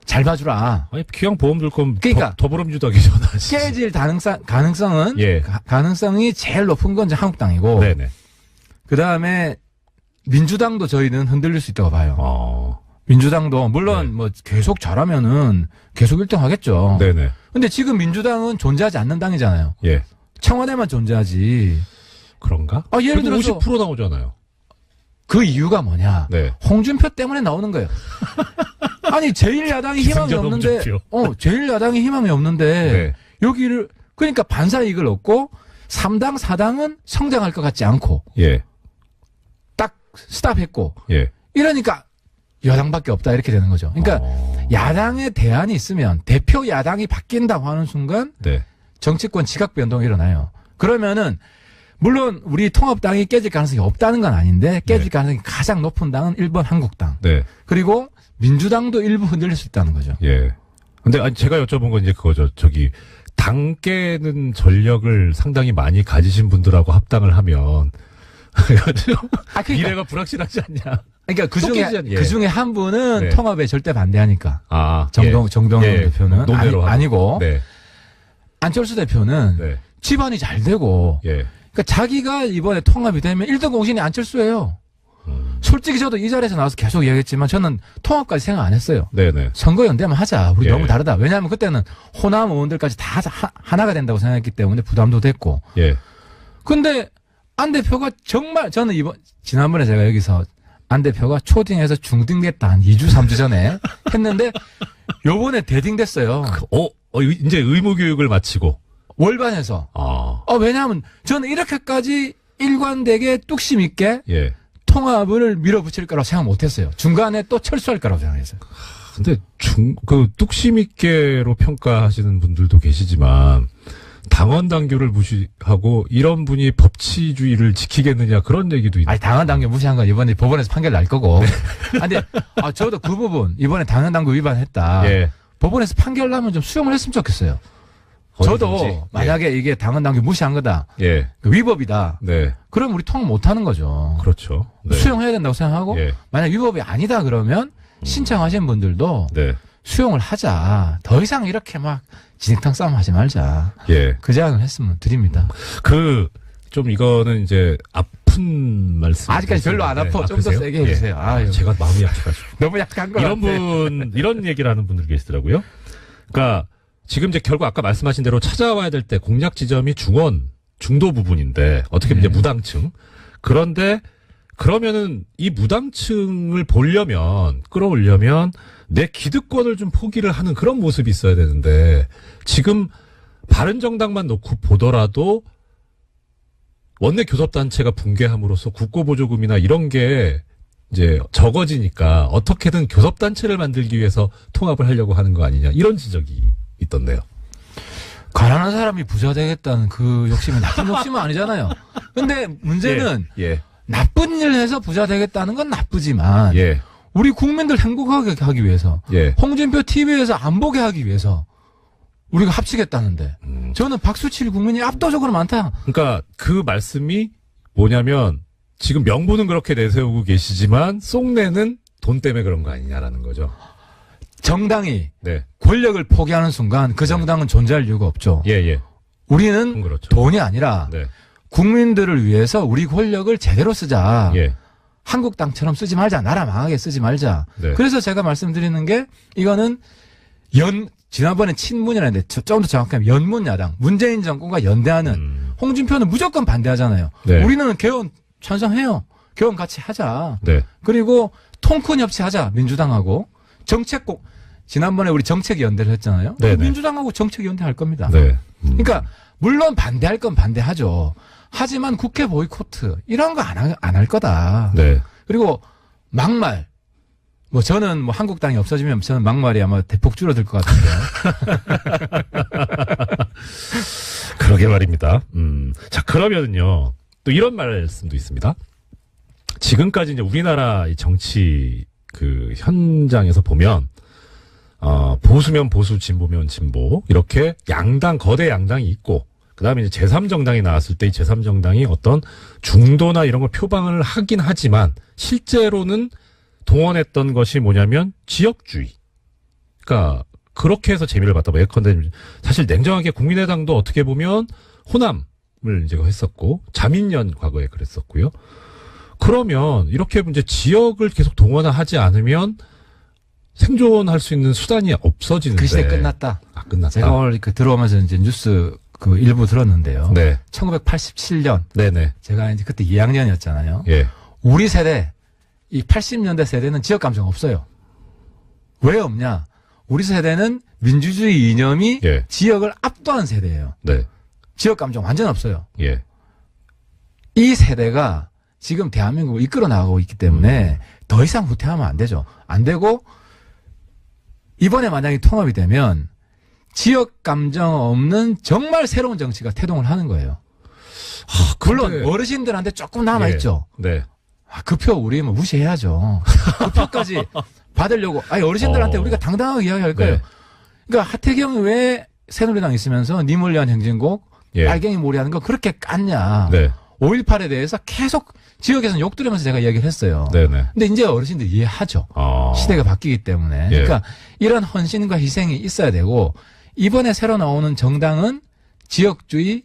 잘 봐주라. 아니, 기왕 보험 들 거면 그러니까 더불어민주당이 전화하지. 깨질 가능성은 예. 가능성이 제일 높은 건 이제 한국당이고 네네. 그 다음에 민주당도 저희는 흔들릴 수 있다고 봐요. 민주당도 물론 네. 뭐 계속 잘하면은 계속 1등 하겠죠. 네네. 근데 지금 민주당은 존재하지 않는 당이잖아요. 예. 청와대만 존재하지. 그런가? 예를 들어서 50% 나오잖아요. 그 이유가 뭐냐? 네. 홍준표 때문에 나오는 거예요. 아니 제1야당이 희망이 기승전 없는데, 홍준표. 제1야당이 희망이 없는데 네. 여기를 그러니까 반사 이익을 얻고 3당 4당은 성장할 것 같지 않고 예. 딱 스탑했고 예. 이러니까 여당밖에 없다 이렇게 되는 거죠. 그러니까 야당의 대안이 있으면 대표 야당이 바뀐다고 하는 순간 네. 정치권 지각 변동이 일어나요. 그러면은 물론 우리 통합당이 깨질 가능성이 없다는 건 아닌데 깨질 네. 가능성이 가장 높은 당은 1번 한국당. 네. 그리고 민주당도 일부 흔들릴 수 있다는 거죠. 예. 근데 아니 제가 여쭤본 건 이제 그거죠. 당 깨는 전력을 상당히 많이 가지신 분들하고 합당을 하면 그러니까, 미래가 불확실하지 않냐. 그러니까 깨지잖아요. 예. 그 중에 한 분은 네. 통합에 절대 반대하니까. 예. 정동원 예. 대표는 논외로 하고. 아니고 네. 안철수 대표는 네. 집안이 잘 되고 예. 그러니까 자기가 이번에 통합이 되면 1등 공신이 안철수예요. 솔직히 저도 이 자리에서 나와서 계속 얘기했지만 저는 통합까지 생각 안 했어요. 네네. 선거연대만 하자. 우리 예. 너무 다르다. 왜냐하면 그때는 호남 의원들까지 다 하나가 된다고 생각했기 때문에 부담도 됐고. 예. 근데 안 대표가 정말 저는 지난번에 제가 여기서 안 대표가 초딩에서 중딩됐다 한 2주 3주 전에 했는데 요번에 대딩 됐어요. 이제 의무교육을 마치고. 월반에서. 왜냐하면 저는 이렇게까지 일관되게 뚝심 있게 예. 통합을 밀어붙일 거라고 생각 못 했어요. 중간에 또 철수할 거라고 생각했어요. 근데 뚝심 있게로 평가하시는 분들도 계시지만 당원 당규를 무시하고 이런 분이 법치주의를 지키겠느냐 그런 얘기도 있는. 당원 당규 무시한 건 이번에 법원에서 판결 날 거고. 근데 저도 그 부분 이번에 당원 당규 위반했다. 예. 법원에서 판결 나면 좀 수용을 했으면 좋겠어요. 저도 만약에 이게 당원 당규 무시한 거다. 예. 위법이다. 네. 그럼 우리 통합 못 하는 거죠. 그렇죠. 네. 수용해야 된다고 생각하고 예. 만약 위법이 아니다 그러면 신청하신 분들도 네. 수용을 하자. 더 이상 이렇게 막 진흙탕 싸움 하지 말자. 예. 그 제안을 했으면 드립니다. 좀 이거는 이제 아픈 말씀. 아직까지 별로 안 아파. 좀 더 세게 해주세요. 제가 마음이 약해가지고. 너무 약한 거 같아. 이런 얘기를 하는 분들 계시더라고요. 그러니까 지금 이제 결국 아까 말씀하신 대로 찾아와야 될 때 공략 지점이 중도 부분인데 어떻게 보면 이제 무당층. 그런데 그러면은 이 무당층을 끌어올려면 내 기득권을 좀 포기를 하는 그런 모습이 있어야 되는데 지금 바른정당만 놓고 보더라도 원내 교섭단체가 붕괴함으로써 국고보조금이나 이런 게 이제 적어지니까 어떻게든 교섭단체를 만들기 위해서 통합을 하려고 하는 거 아니냐 이런 지적이 있던데요. 가난한 사람이 부자 되겠다는 그 욕심이 나쁜 욕심은 아니잖아요. 근데 문제는 예. 나쁜 일을 해서 부자 되겠다는 건 나쁘지만 예. 우리 국민들 행복하게 하기 위해서 예. 홍준표 TV에서 안 보게 하기 위해서 우리가 합치겠다는데 저는 박수 칠 국민이 압도적으로 많다. 그러니까 그 말씀이 뭐냐면 지금 명분은 그렇게 내세우고 계시지만 속내는 돈 때문에 그런 거 아니냐라는 거죠. 정당이 네. 권력을 포기하는 순간 그 정당은 존재할 이유가 없죠. 예. 우리는 그렇죠. 돈이 아니라 네. 국민들을 위해서 우리 권력을 제대로 쓰자. 예. 한국당처럼 쓰지 말자. 나라 망하게 쓰지 말자. 네. 그래서 제가 말씀드리는 게 이거는 지난번에 친문이라는데 좀 더 정확하면 연문야당 문재인 정권과 연대하는 홍준표는 무조건 반대하잖아요. 네. 우리는 개헌 찬성해요. 개헌 같이 하자. 네. 그리고 통큰 협치하자. 민주당하고 지난번에 우리 정책 연대를 했잖아요. 네네. 민주당하고 정책 연대할 겁니다. 네. 그러니까 물론 반대할 건 반대하죠. 하지만 국회 보이코트 이런 거 안 할 거다. 네. 그리고 막말. 뭐 저는 뭐 한국당이 없어지면 저는 막말이 아마 대폭 줄어들 것 같은데. 그러게 말입니다. 자, 그러면은요, 또 이런 말씀도 있습니다. 지금까지 이제 우리나라 이 정치 그 현장에서 보면, 보수면 보수, 진보면 진보, 이렇게 양당, 거대 양당이 있고, 그 다음에 이제 제3정당이 나왔을 때 이 제3정당이 어떤 중도나 이런 걸 표방을 하긴 하지만, 실제로는 동원했던 것이 뭐냐면 지역주의. 그러니까 그렇게 해서 재미를 봤다. 뭐 예컨대 사실 냉정하게 국민의당도 어떻게 보면 호남을 이제 했었고 자민련 과거에 그랬었고요. 그러면 이렇게 이제 지역을 계속 동원하지 않으면 생존할 수 있는 수단이 없어지는데. 그 시대 끝났다. 아, 끝났다. 제가 오늘 그 들어오면서 이제 뉴스 그 일부 들었는데요. 네. 1987년 네네. 제가 이제 그때 2학년이었잖아요. 예. 우리 세대 이 80년대 세대는 지역 감정 없어요. 왜 없냐? 우리 세대는 민주주의 이념이 예. 지역을 압도한 세대예요. 네. 지역 감정 완전 없어요. 예. 이 세대가 지금 대한민국을 이끌어 나가고 있기 때문에 더 이상 후퇴하면 안 되죠. 안 되고 이번에 만약에 통합이 되면 지역 감정 없는 정말 새로운 정치가 태동을 하는 거예요. 물론 어르신들한테 조금 남아있죠. 네. 그 표 우리 뭐 무시해야죠. 그 표까지 받으려고. 아니 어르신들한테 우리가 당당하게 이야기할 거예요. 네. 그러니까 하태경이 왜 새누리당 있으면서 님을 위한 행진곡 예. 빨갱이 몰이하는 거 그렇게 깠냐. 네. 5.18에 대해서 계속 지역에서는 욕 들으면서 제가 이야기를 했어요. 네네. 근데 이제 어르신들 이해하죠. 아. 시대가 바뀌기 때문에. 예. 그러니까 이런 헌신과 희생이 있어야 되고 이번에 새로 나오는 정당은 지역주의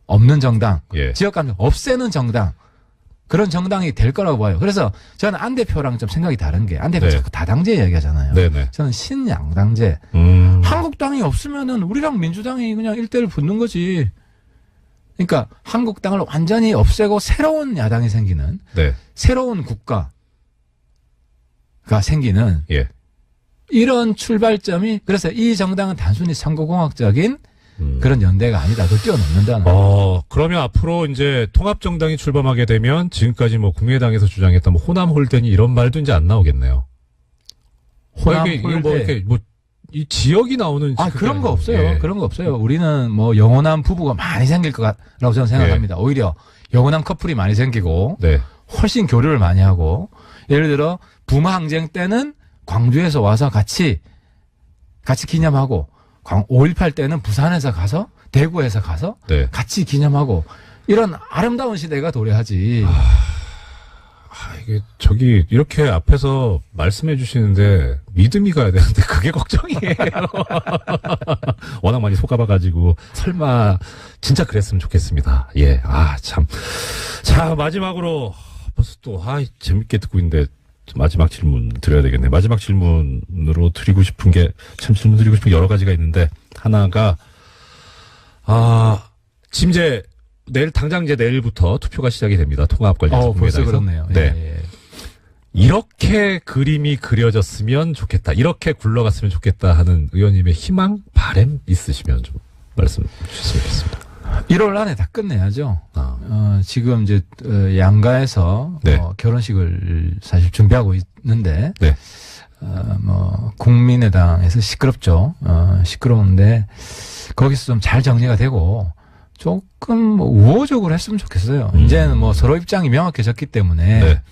없는 정당, 예. 지역 감정 없애는 정당. 그런 정당이 될 거라고 봐요. 그래서 저는 안 대표랑 좀 생각이 다른 게 안 대표 네. 자꾸 다당제 이야기하잖아요. 네네. 저는 신양당제. 한국당이 없으면은 우리랑 민주당이 그냥 1대1 붙는 거지. 그러니까 한국당을 완전히 없애고 새로운 야당이 생기는 네. 새로운 국가가 생기는 예. 이런 출발점이 그래서 이 정당은 단순히 선거공학적인 그런 연대가 아니다. 그걸 뛰어넘는다는. 그러면 앞으로 이제 통합정당이 출범하게 되면 지금까지 뭐 국민의당에서 주장했던 뭐 호남 홀대니 이런 말도 이제 안 나오겠네요. 호남 이게 뭐 홀대. 이렇게 뭐 이 지역이 나오는 그런 거 없어요. 예. 그런 거 없어요. 우리는 뭐 영원한 부부가 많이 생길 거라고 저는 생각합니다. 오히려 영원한 커플이 많이 생기고 네. 훨씬 교류를 많이 하고 예를 들어 부마 항쟁 때는 광주에서 와서 같이 기념하고 5.18 때는 부산에서 가서 대구에서 가서 네. 같이 기념하고 이런 아름다운 시대가 도래하지. 이게 저기 이렇게 앞에서 말씀해 주시는데 믿음이 가야 되는데 그게 걱정이에요. 워낙 많이 속아봐가지고 설마 진짜 그랬으면 좋겠습니다. 예, 참. 자, 마지막으로 벌써 또 재밌게 듣고 있는데 마지막 질문 드려야 되겠네. 마지막 질문으로 드리고 싶은 게 참 질문 드리고 싶은 게 여러 가지가 있는데 하나가 지금 이제 당장 이제 내일부터 투표가 시작이 됩니다. 통합 관련해서 벌써 국민의당에서. 그렇네요. 네. 예. 이렇게 그림이 그려졌으면 좋겠다. 이렇게 굴러갔으면 좋겠다 하는 의원님의 희망, 바람 있으시면 좀 말씀 주셨으면 좋겠습니다. 1월 안에 다 끝내야죠. 지금 이제 양가에서 네. 결혼식을 사실 준비하고 있는데 네. 국민의당에서 시끄럽죠. 시끄러운데 거기서 좀 잘 정리가 되고 조금 우호적으로 했으면 좋겠어요. 이제는 뭐 서로 입장이 명확해졌기 때문에 네.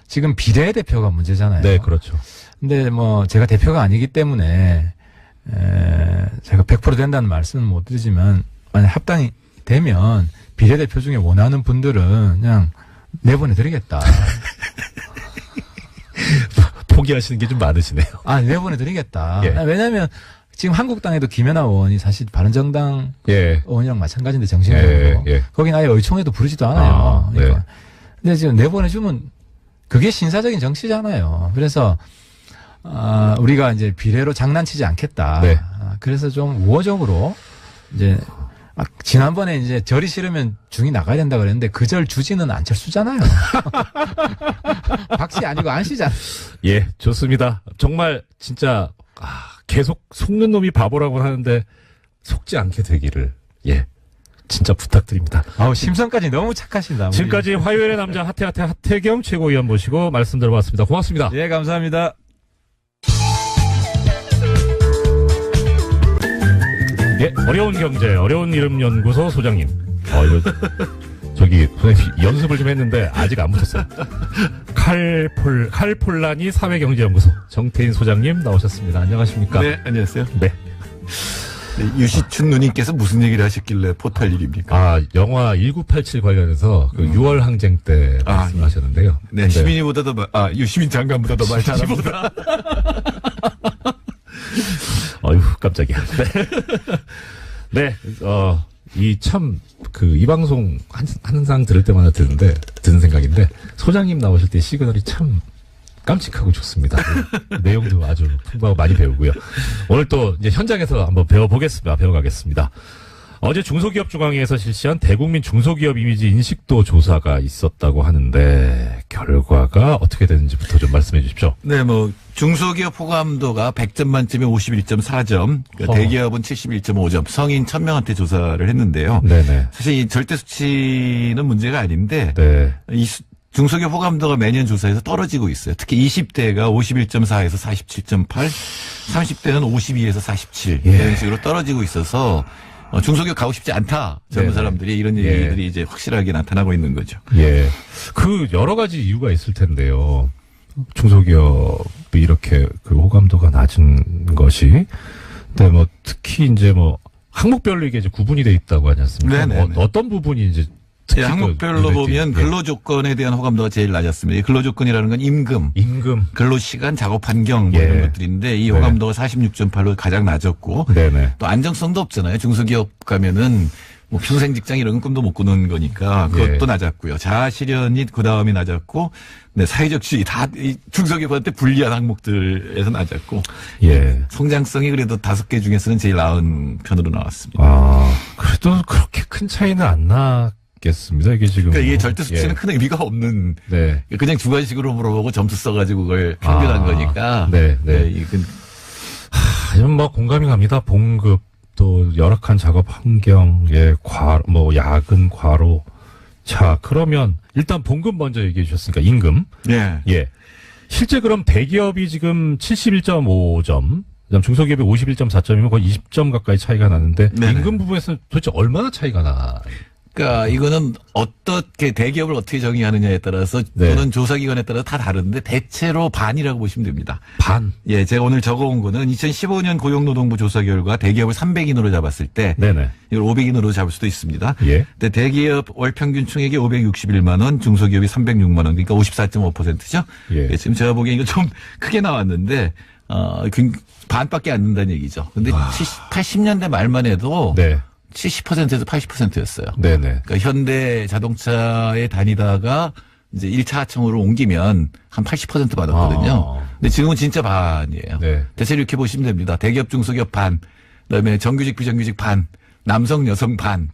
지금 비례대표가 문제잖아요. 네, 그렇죠. 근데 뭐 제가 대표가 아니기 때문에 제가 100% 된다는 말씀은 못 드리지만 만약 합당이 되면 비례대표 중에 원하는 분들은 그냥 내보내드리겠다. 포기하시는 게 좀 많으시네요. 내보내드리겠다. 예. 왜냐하면 지금 한국당에도 김연아 의원이 사실 바른정당 예. 의원이랑 마찬가지인데 정신적으로 예. 거긴 아예 의총에도 부르지도 않아요. 네. 그러니까. 근데 지금 내보내주면 그게 신사적인 정치잖아요. 그래서 우리가 이제 비례로 장난치지 않겠다. 네. 그래서 좀 우호적으로 이제 지난번에 이제 절이 싫으면 중이 나가야 된다 그랬는데 그 절 주지는 안철수잖아요. 박씨 아니고 안씨잖아. 예, 좋습니다. 정말 진짜 계속 속는 놈이 바보라고 하는데 속지 않게 되기를 예 진짜 부탁드립니다. 아우 심성까지 너무 착하신다. 지금까지 화요일의 남자 하태경 최고위원 모시고 말씀 들어봤습니다. 고맙습니다. 예, 감사합니다. 예, 어려운 경제, 어려운 이름 연구소 소장님. 이거 저기 선생님 연습을 좀 했는데 아직 안 붙었어요. 칼폴라니 사회경제연구소 정태인 소장님 나오셨습니다. 안녕하십니까? 네, 안녕하세요. 네. 네, 유시춘 누님께서 무슨 얘기를 하셨길래 포탈 일입니까? 아, 영화 1987 관련해서 그 6월 항쟁 때 말씀하셨는데요. 네, 근데 시민이보다 더, 유시민 장관보다 더 말 잘합니다. 어휴, 깜짝이야. 네. 이 방송 항상 들을 때마다 드는 생각인데, 소장님 나오실 때 시그널이 참 깜찍하고 좋습니다. 내용도 아주 풍부하고 많이 배우고요. 오늘 또 이제 현장에서 한번 배워가겠습니다. 어제 중소기업중앙회에서 실시한 대국민 중소기업 이미지 인식도 조사가 있었다고 하는데, 결과가 어떻게 되는지부터 좀 말씀해 주십시오. 네, 중소기업 호감도가 100점 만점에 51.4점, 그러니까 대기업은 71.5점, 성인 1000명한테 조사를 했는데요. 네네. 사실 이 절대 수치는 문제가 아닌데, 네. 중소기업 호감도가 매년 조사에서 떨어지고 있어요. 특히 20대가 51.4에서 47.8, 30대는 52에서 47 이런 식으로 떨어지고 있어서 중소기업 가고 싶지 않다. 젊은 사람들이 이런 얘기들이 이제 확실하게 나타나고 있는 거죠. 예. 여러 가지 이유가 있을 텐데요. 중소기업이 이렇게 호감도가 낮은 것이. 근데 특히 이제 항목별로 이게 이제 구분이 돼 있다고 하지 않습니까? 네네. 어떤 부분이 이제 예, 항목별로 보면 근로조건에 대한 호감도가 제일 낮았습니다. 이 근로조건이라는 건 임금, 근로시간, 작업환경 이런 것들인데 이 호감도가 46.8로 가장 낮았고 네네. 또 안정성도 없잖아요. 중소기업 가면은 평생 직장 이런 건 꿈도 못 꾸는 거니까 그것도 낮았고요. 자아실현이 그 다음이 낮았고 사회적 지위 다 이 중소기업한테 불리한 항목들에서 낮았고 성장성이 그래도 5개 중에서는 제일 나은 편으로 나왔습니다. 그래도 그렇게 큰 차이는 안 겠습니다. 이게 지금. 그러니까 이게 절대 수치는 큰 의미가 없는. 네. 그냥 주관식으로 물어보고 점수 써가지고 그걸 평균한 거니까. 이건. 이건 공감이 갑니다. 봉급, 또 열악한 작업 환경, 야근, 과로. 자, 그러면 일단 봉급 먼저 얘기해 주셨으니까 임금. 예. 실제 그럼 대기업이 지금 71.5점. 그다음 중소기업이 51.4점이면 거의 20점 가까이 차이가 나는데 임금 부분에서는 도대체 얼마나 차이가 나? 그러니까 이거는 어떻게 대기업을 어떻게 정의하느냐에 따라서 또는 조사기관에 따라 다 다른데 대체로 반이라고 보시면 됩니다. 반? 예, 제가 오늘 적어온 거는 2015년 고용노동부 조사 결과 대기업을 300인으로 잡았을 때 이걸 500인으로 잡을 수도 있습니다. 근데 대기업 월 평균 총액이 561만 원, 중소기업이 306만 원, 그러니까 54.5%죠. 지금 제가 보기엔 이거 좀 크게 나왔는데 반밖에 안 된다는 얘기죠. 근데 80년대 말만 해도 70%에서 80%였어요. 그러니까 현대 자동차에 다니다가 이제 1차 하청으로 옮기면 한 80% 받았거든요. 근데 지금은 진짜 반이에요. 대체로 이렇게 보시면 됩니다. 대기업 중소기업 반, 그다음에 정규직 비정규직 반, 남성 여성 반.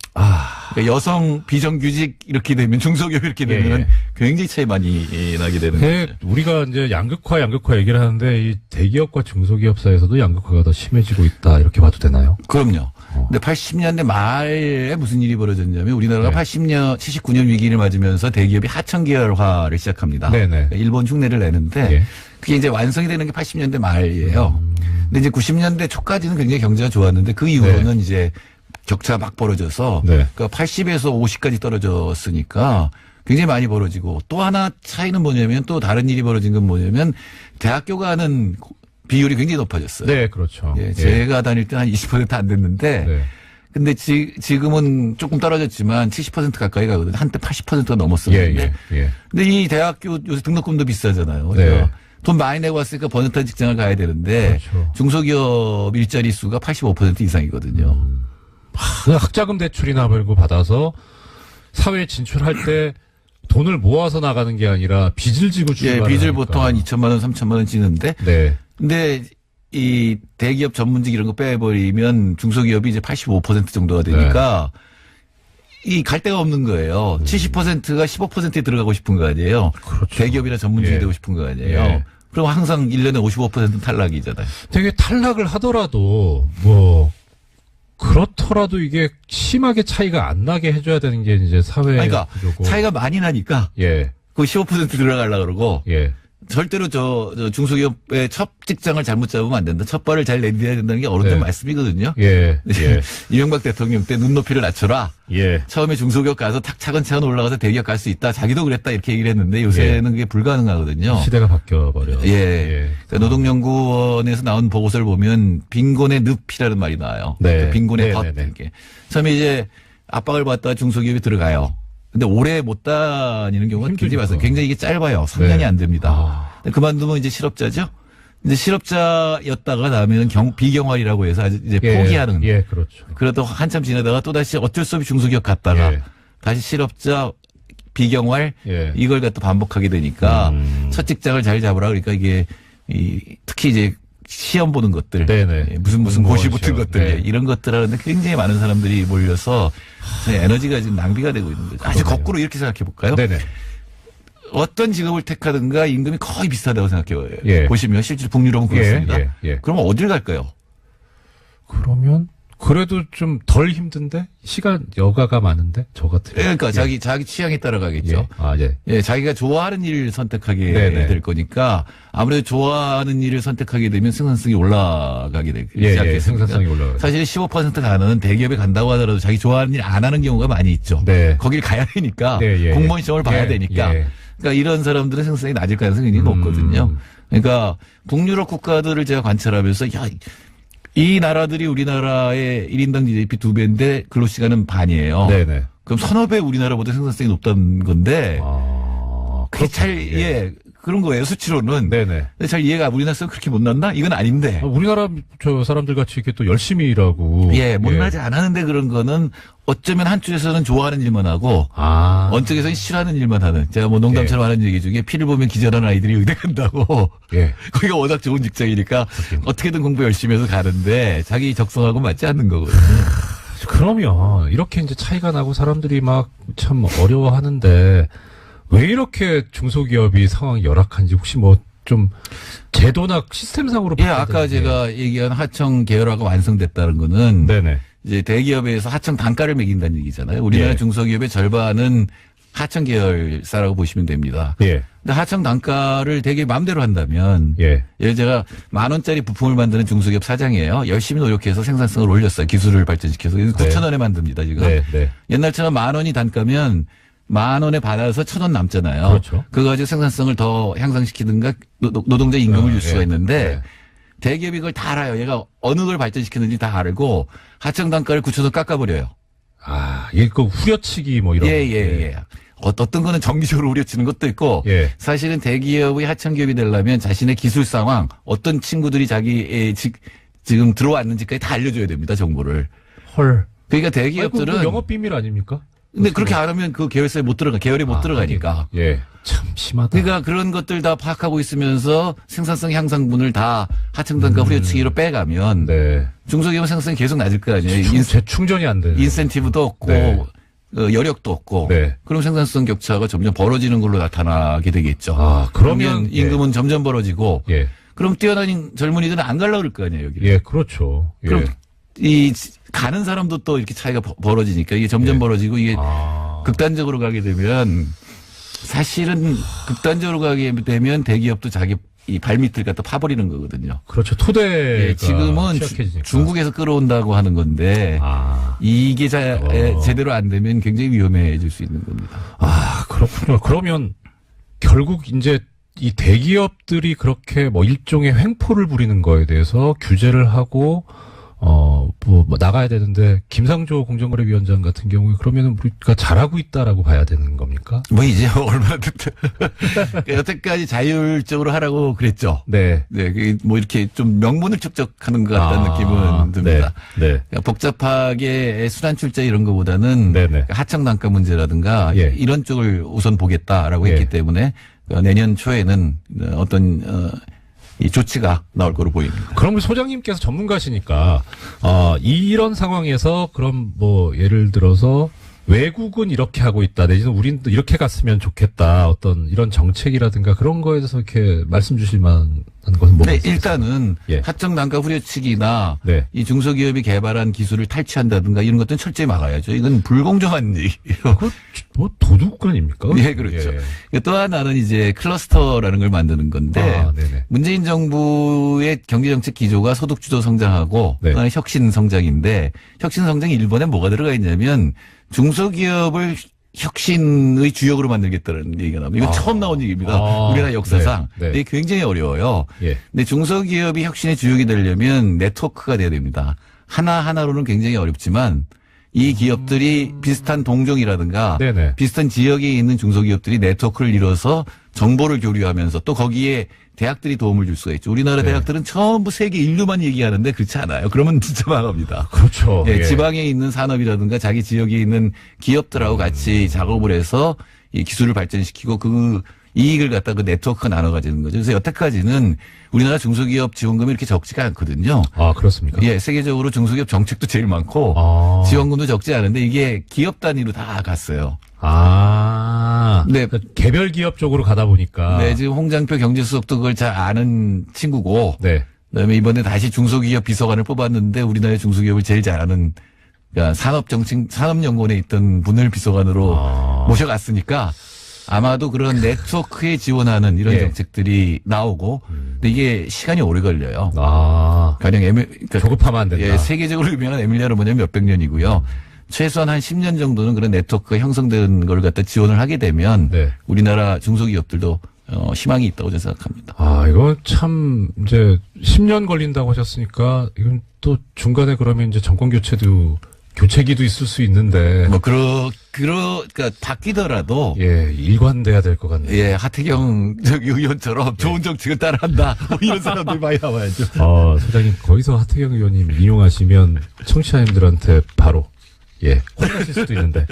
그러니까 여성 비정규직 이렇게 되면 중소기업 이렇게 되면 굉장히 차이 많이 나게 되는 거죠. 우리가 이제 양극화 얘기를 하는데 이 대기업과 중소기업 사이에서도 양극화가 더 심해지고 있다 이렇게 봐도 되나요? 그럼요. 근데 80년대 말에 무슨 일이 벌어졌냐면 우리나라가 79년 위기를 맞으면서 대기업이 하청계열화를 시작합니다. 그러니까 일본 흉내를 내는데 그게 이제 완성이 되는 게 80년대 말이에요. 근데 이제 90년대 초까지는 굉장히 경제가 좋았는데 그 이후로는 이제 격차가 막 벌어져서 그러니까 80에서 50까지 떨어졌으니까 굉장히 많이 벌어지고 또 하나 차이는 뭐냐면 또 다른 일이 벌어진 건 뭐냐면 대학교가 하는 비율이 굉장히 높아졌어요. 네, 그렇죠. 제가 다닐 때 한 20% 안 됐는데 근데 지금은 조금 떨어졌지만 70% 가까이 가거든요. 한때 80%가 넘었었는데. 근데 이 대학교 요새 등록금도 비싸잖아요. 돈 많이 내고 왔으니까 번듯한 직장을 가야 되는데 중소기업 일자리 수가 85% 이상이거든요. 학자금 대출이나 벌고 받아서 사회에 진출할 때 돈을 모아서 나가는 게 아니라 빚을 지고 출발을 빚을 하니까. 보통 한 2천만 원, 3천만 원 지는데 근데 이 대기업 전문직 이런 거 빼버리면 중소기업이 이제 85% 정도가 되니까 이 갈 데가 없는 거예요. 70%가 15%에 들어가고 싶은 거 아니에요. 대기업이나 전문직이 되고 싶은 거 아니에요. 그럼 항상 1년에 55% 탈락이잖아요. 되게 탈락을 하더라도 뭐 그렇더라도 이게 심하게 차이가 안 나게 해줘야 되는 게 이제 사회 그러니까 구조고. 차이가 많이 나니까 예. 그 15% 들어가려고 그러고 예. 절대로 저 중소기업의 첫 직장을 잘못 잡으면 안 된다. 첫 발을 잘 내딛어야 된다는 게 어른들 네. 말씀이거든요. 예. 예. 이명박 대통령 때 눈높이를 낮춰라. 예. 처음에 중소기업 가서 탁 차근차근 올라가서 대기업 갈 수 있다. 자기도 그랬다 이렇게 얘기를 했는데 요새는 그게 불가능하거든요. 시대가 바뀌어버려. 예. 그러니까 노동연구원에서 나온 보고서를 보면 빈곤의 늪이라는 말이 나와요. 네. 그 빈곤의 네, 덫. 네, 네. 이렇게. 처음에 이제 압박을 받다가 중소기업이 들어가요. 근데 오래 못 다니는 경우가 굉장히 힘들죠. 많아요. 굉장히 이게 짧아요. 3년이 네. 안 됩니다. 근데 그만두면 이제 실업자죠. 이제 실업자였다가 다음에는 비경활이라고 해서 아주 이제 포기하는. 예, 그렇죠. 그래도 한참 지내다가 또다시 어쩔 수 없이 중소기업 갔다가 예. 다시 실업자 비경활 예. 이걸 갖다 반복하게 되니까 첫 직장을 잘 잡으라. 그러니까 이게 특히 이제 시험 보는 것들, 네네. 예, 무슨 고시 붙은 시험. 것들, 네. 이런 것들 하는데 굉장히 많은 사람들이 몰려서 에너지가 지금 낭비가 되고 있는 거죠. 아주 그러네요. 거꾸로 이렇게 생각해 볼까요? 네네. 어떤 직업을 택하든가 임금이 거의 비슷하다고 생각해요. 예. 보시면 실제로 북유럽은 그렇습니다. 예. 그러면 어딜 갈까요? 그러면 그래도 좀 덜 힘든데 시간 여가가 많은데 저 같은. 그러니까 자기 취향에 따라가겠죠. 예. 아 예. 예, 자기가 좋아하는 일을 선택하게 네네. 될 거니까 아무래도 좋아하는 일을 선택하게 되면 생산성이 올라가게 되지 예, 않겠습니까? 생산성이 올라가죠. 사실 15% 가는 대기업에 간다고 하더라도 자기 좋아하는 일 안 하는 경우가 많이 있죠. 네. 거길 가야 되니까 네, 예, 공무원 시험을 봐야 예, 되니까. 예. 그러니까 이런 사람들의 생산성이 낮을 가능성이 굉장히 높거든요. 그러니까 북유럽 국가들을 제가 관찰하면서 야, 이 나라들이 우리나라의 1인당 GDP 2배인데 근로시간은 반이에요. 네네. 그럼 서너 배 우리나라보다 생산성이 높다는 건데 그게 그렇군요. 잘 그런 거예요 수치로는. 네네. 근데 잘 이해가 우리나라 사람 그렇게 못났나? 이건 아닌데. 우리나라 저 사람들 같이 이렇게 또 열심히 일하고. 예, 못나지 않았는데 그런 거는 어쩌면 한쪽에서는 좋아하는 일만 하고 언쪽에서는 싫어하는 일만 하는. 제가 뭐 농담처럼 하는 얘기 중에 피를 보면 기절하는 아이들이 의대 간다고. 예. 거기가 워낙 좋은 직장이니까 어떻게든 공부 열심히 해서 가는데 자기 적성하고 맞지 않는 거거든요. 그러면 이렇게 이제 차이가 나고 사람들이 막 참 어려워하는데 왜 이렇게 중소기업이 상황이 열악한지 혹시 뭐 좀 제도나 시스템상으로 예, 바꿔야 아까 되는지. 제가 얘기한 하청 계열화가 완성됐다는 거는 네네. 이제 대기업에서 하청 단가를 매긴다는 얘기잖아요. 우리나라 예. 중소기업의 절반은 하청 계열사라고 보시면 됩니다. 예. 근데 하청 단가를 되게 마음대로 한다면 예. 예를 제가 10,000원짜리 부품을 만드는 중소기업 사장이에요. 열심히 노력해서 생산성을 올렸어요. 기술을 발전시켜서. 9,000원에 만듭니다, 지금. 네. 네. 옛날처럼 10,000원이 단가면 10,000원에 받아서 1,000원 남잖아요. 그렇죠. 그거 가지고 생산성을 더 향상시키든가 노동자 임금을 줄 수가 예. 있는데 네. 대기업이 그걸 다 알아요. 얘가 어느 걸 발전시키는지 다 알고 하청 단가를 9,000원 깎아버려요. 이게 그 후려치기 뭐 이런. 예. 어떤 거는 정기적으로 우려치는 것도 있고 예. 사실은 대기업의 하청기업이 되려면 자신의 기술 상황 어떤 친구들이 자기의 지금 들어왔는지까지 다 알려줘야 됩니다. 정보를. 헐. 그러니까 아이고, 대기업들은 뭐 영업 비밀 아닙니까? 근데 그렇게 안 하면 그 계열사에 못 들어가 계열에 못 들어가니까. 예. 참 심하다. 그러니까 그런 것들 다 파악하고 있으면서 생산성 향상분을 다 하청단가 후려치기로 빼가면 네. 중소기업 생산성이 계속 낮을 거 아니에요. 재충전이 안 되는. 인센티브도 없고 네. 여력도 없고 네. 그럼 생산성 격차가 점점 벌어지는 걸로 나타나게 되겠죠. 그러면 임금은 점점 벌어지고 예. 그럼 뛰어난 젊은이들은 안 가려고 그럴 거 아니에요. 여기. 예, 그렇죠. 예. 그럼 가는 사람도 또 이렇게 차이가 벌어지니까 이게 점점 예. 벌어지고 이게 극단적으로 가게 되면 사실은 극단적으로 가게 되면 대기업도 자기 이 발밑을 갖다 파버리는 거거든요. 그렇죠. 토대가 예, 지금은 취약해지니까. 중국에서 끌어온다고 하는 건데 이게 제대로 안 되면 굉장히 위험해질 수 있는 겁니다. 그렇군요. 그러면 결국 이제 이 대기업들이 그렇게 뭐 일종의 횡포를 부리는 거에 대해서 규제를 하고 뭐 나가야 되는데 김상조 공정거래위원장 같은 경우에 그러면은 우리가 잘하고 있다라고 봐야 되는 겁니까? 뭐 이제 얼마나 여태까지 자율적으로 하라고 그랬죠. 네. 네, 뭐 이렇게 좀 명분을 축적하는 것 같다는 느낌은 듭니다. 네. 그러니까 복잡하게 순환 출자 이런 거보다는 네네. 하청 단가 문제라든가 예. 이런 쪽을 우선 보겠다라고 예. 했기 때문에 내년 초에는 어떤 이 조치가 나올 거로 보입니다. 그럼 소장님께서 전문가시니까 이런 상황에서 그럼 뭐 예를 들어서 외국은 이렇게 하고 있다. 내지는 우리는 또 이렇게 갔으면 좋겠다. 어떤 이런 정책이라든가 그런 거에 대해서 이렇게 말씀 주실 만한 것은 뭐가 네, 있을까요? 일단은 예. 하청 단가 후려치기나 네. 이 중소기업이 개발한 기술을 탈취한다든가 이런 것들은 철저히 막아야죠. 이건 불공정한 얘기예요. 그 뭐 도둑 아닙니까? 예, 그렇죠. 예. 또 하나는 이제 클러스터라는 걸 만드는 건데 아, 네네. 문재인 정부의 경제정책 기조가 소득주도 성장하고 네. 그다음에 혁신 성장인데 혁신 성장이 일본에 뭐가 들어가 있냐면 중소기업을 혁신의 주역으로 만들겠다는 얘기가 나옵니다. 이건 처음 나온 얘기입니다. 우리나라 역사상. 네. 네. 이게 굉장히 어려워요. 예. 근데 중소기업이 혁신의 주역이 되려면 네트워크가 돼야 됩니다. 하나하나로는 굉장히 어렵지만 이 기업들이 비슷한 동종이라든가 네네. 비슷한 지역에 있는 중소기업들이 네트워크를 이뤄서 정보를 교류하면서 또 거기에 대학들이 도움을 줄 수가 있죠. 우리나라 네. 대학들은 전부 세계 인류만 얘기하는데 그렇지 않아요. 그러면 진짜 망합니다. 그렇죠. 예, 예. 지방에 있는 산업이라든가 자기 지역에 있는 기업들하고 같이 작업을 해서 이 기술을 발전시키고 그 이익을 갖다 그 네트워크가 나눠 가지는 거죠. 그래서 여태까지는 우리나라 중소기업 지원금이 이렇게 적지가 않거든요. 아, 그렇습니까? 예, 세계적으로 중소기업 정책도 제일 많고 아. 지원금도 적지 않은데 이게 기업 단위로 다 갔어요. 아. 네. 그러니까 개별 기업 쪽으로 가다 보니까. 네, 지금 홍장표 경제수석도 그걸 잘 아는 친구고. 네. 그다음에 이번에 다시 중소기업 비서관을 뽑았는데 우리나라의 중소기업을 제일 잘 아는 그러니까 산업연구원에 있던 분을 비서관으로 모셔갔으니까 아마도 그런 네트워크에 지원하는 이런 예. 정책들이 나오고 근데 이게 시간이 오래 걸려요. 아. 가령 그러니까 조급하면 안 된다. 예, 세계적으로 유명한 에밀리아 로마냐면 몇백 년이고요. 최소한 한 10년 정도는 그런 네트워크가 형성된 걸 갖다 지원을 하게 되면 네. 우리나라 중소기업들도 희망이 있다고 저는 생각합니다. 아, 이거 참, 이제, 10년 걸린다고 하셨으니까, 이건 또 중간에 그러면 이제 정권 교체기도 있을 수 있는데. 뭐, 그러니까 바뀌더라도. 예, 일관돼야 될 것 같네요. 예, 하태경 의원처럼 좋은 정책을 따라한다. 뭐 이런 사람들이 많이 나와야죠. 소장님, 거기서 하태경 의원님 인용하시면 청취자님들한테 바로, 예, 혼나실 수도 있는데.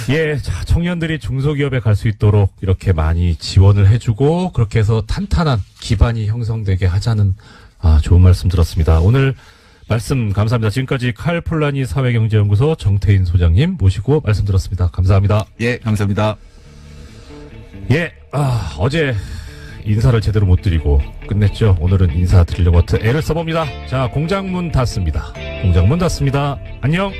예, 자, 청년들이 중소기업에 갈 수 있도록 이렇게 많이 지원을 해주고, 그렇게 해서 탄탄한 기반이 형성되게 하자는, 좋은 말씀 들었습니다. 오늘 말씀 감사합니다. 지금까지 칼폴라니 사회경제연구소 정태인 소장님 모시고 말씀 들었습니다. 감사합니다. 예, 감사합니다. 예, 어제 인사를 제대로 못 드리고 끝냈죠. 오늘은 인사 드리려고 애를 써봅니다. 자, 공장문 닫습니다. 공장문 닫습니다. 안녕.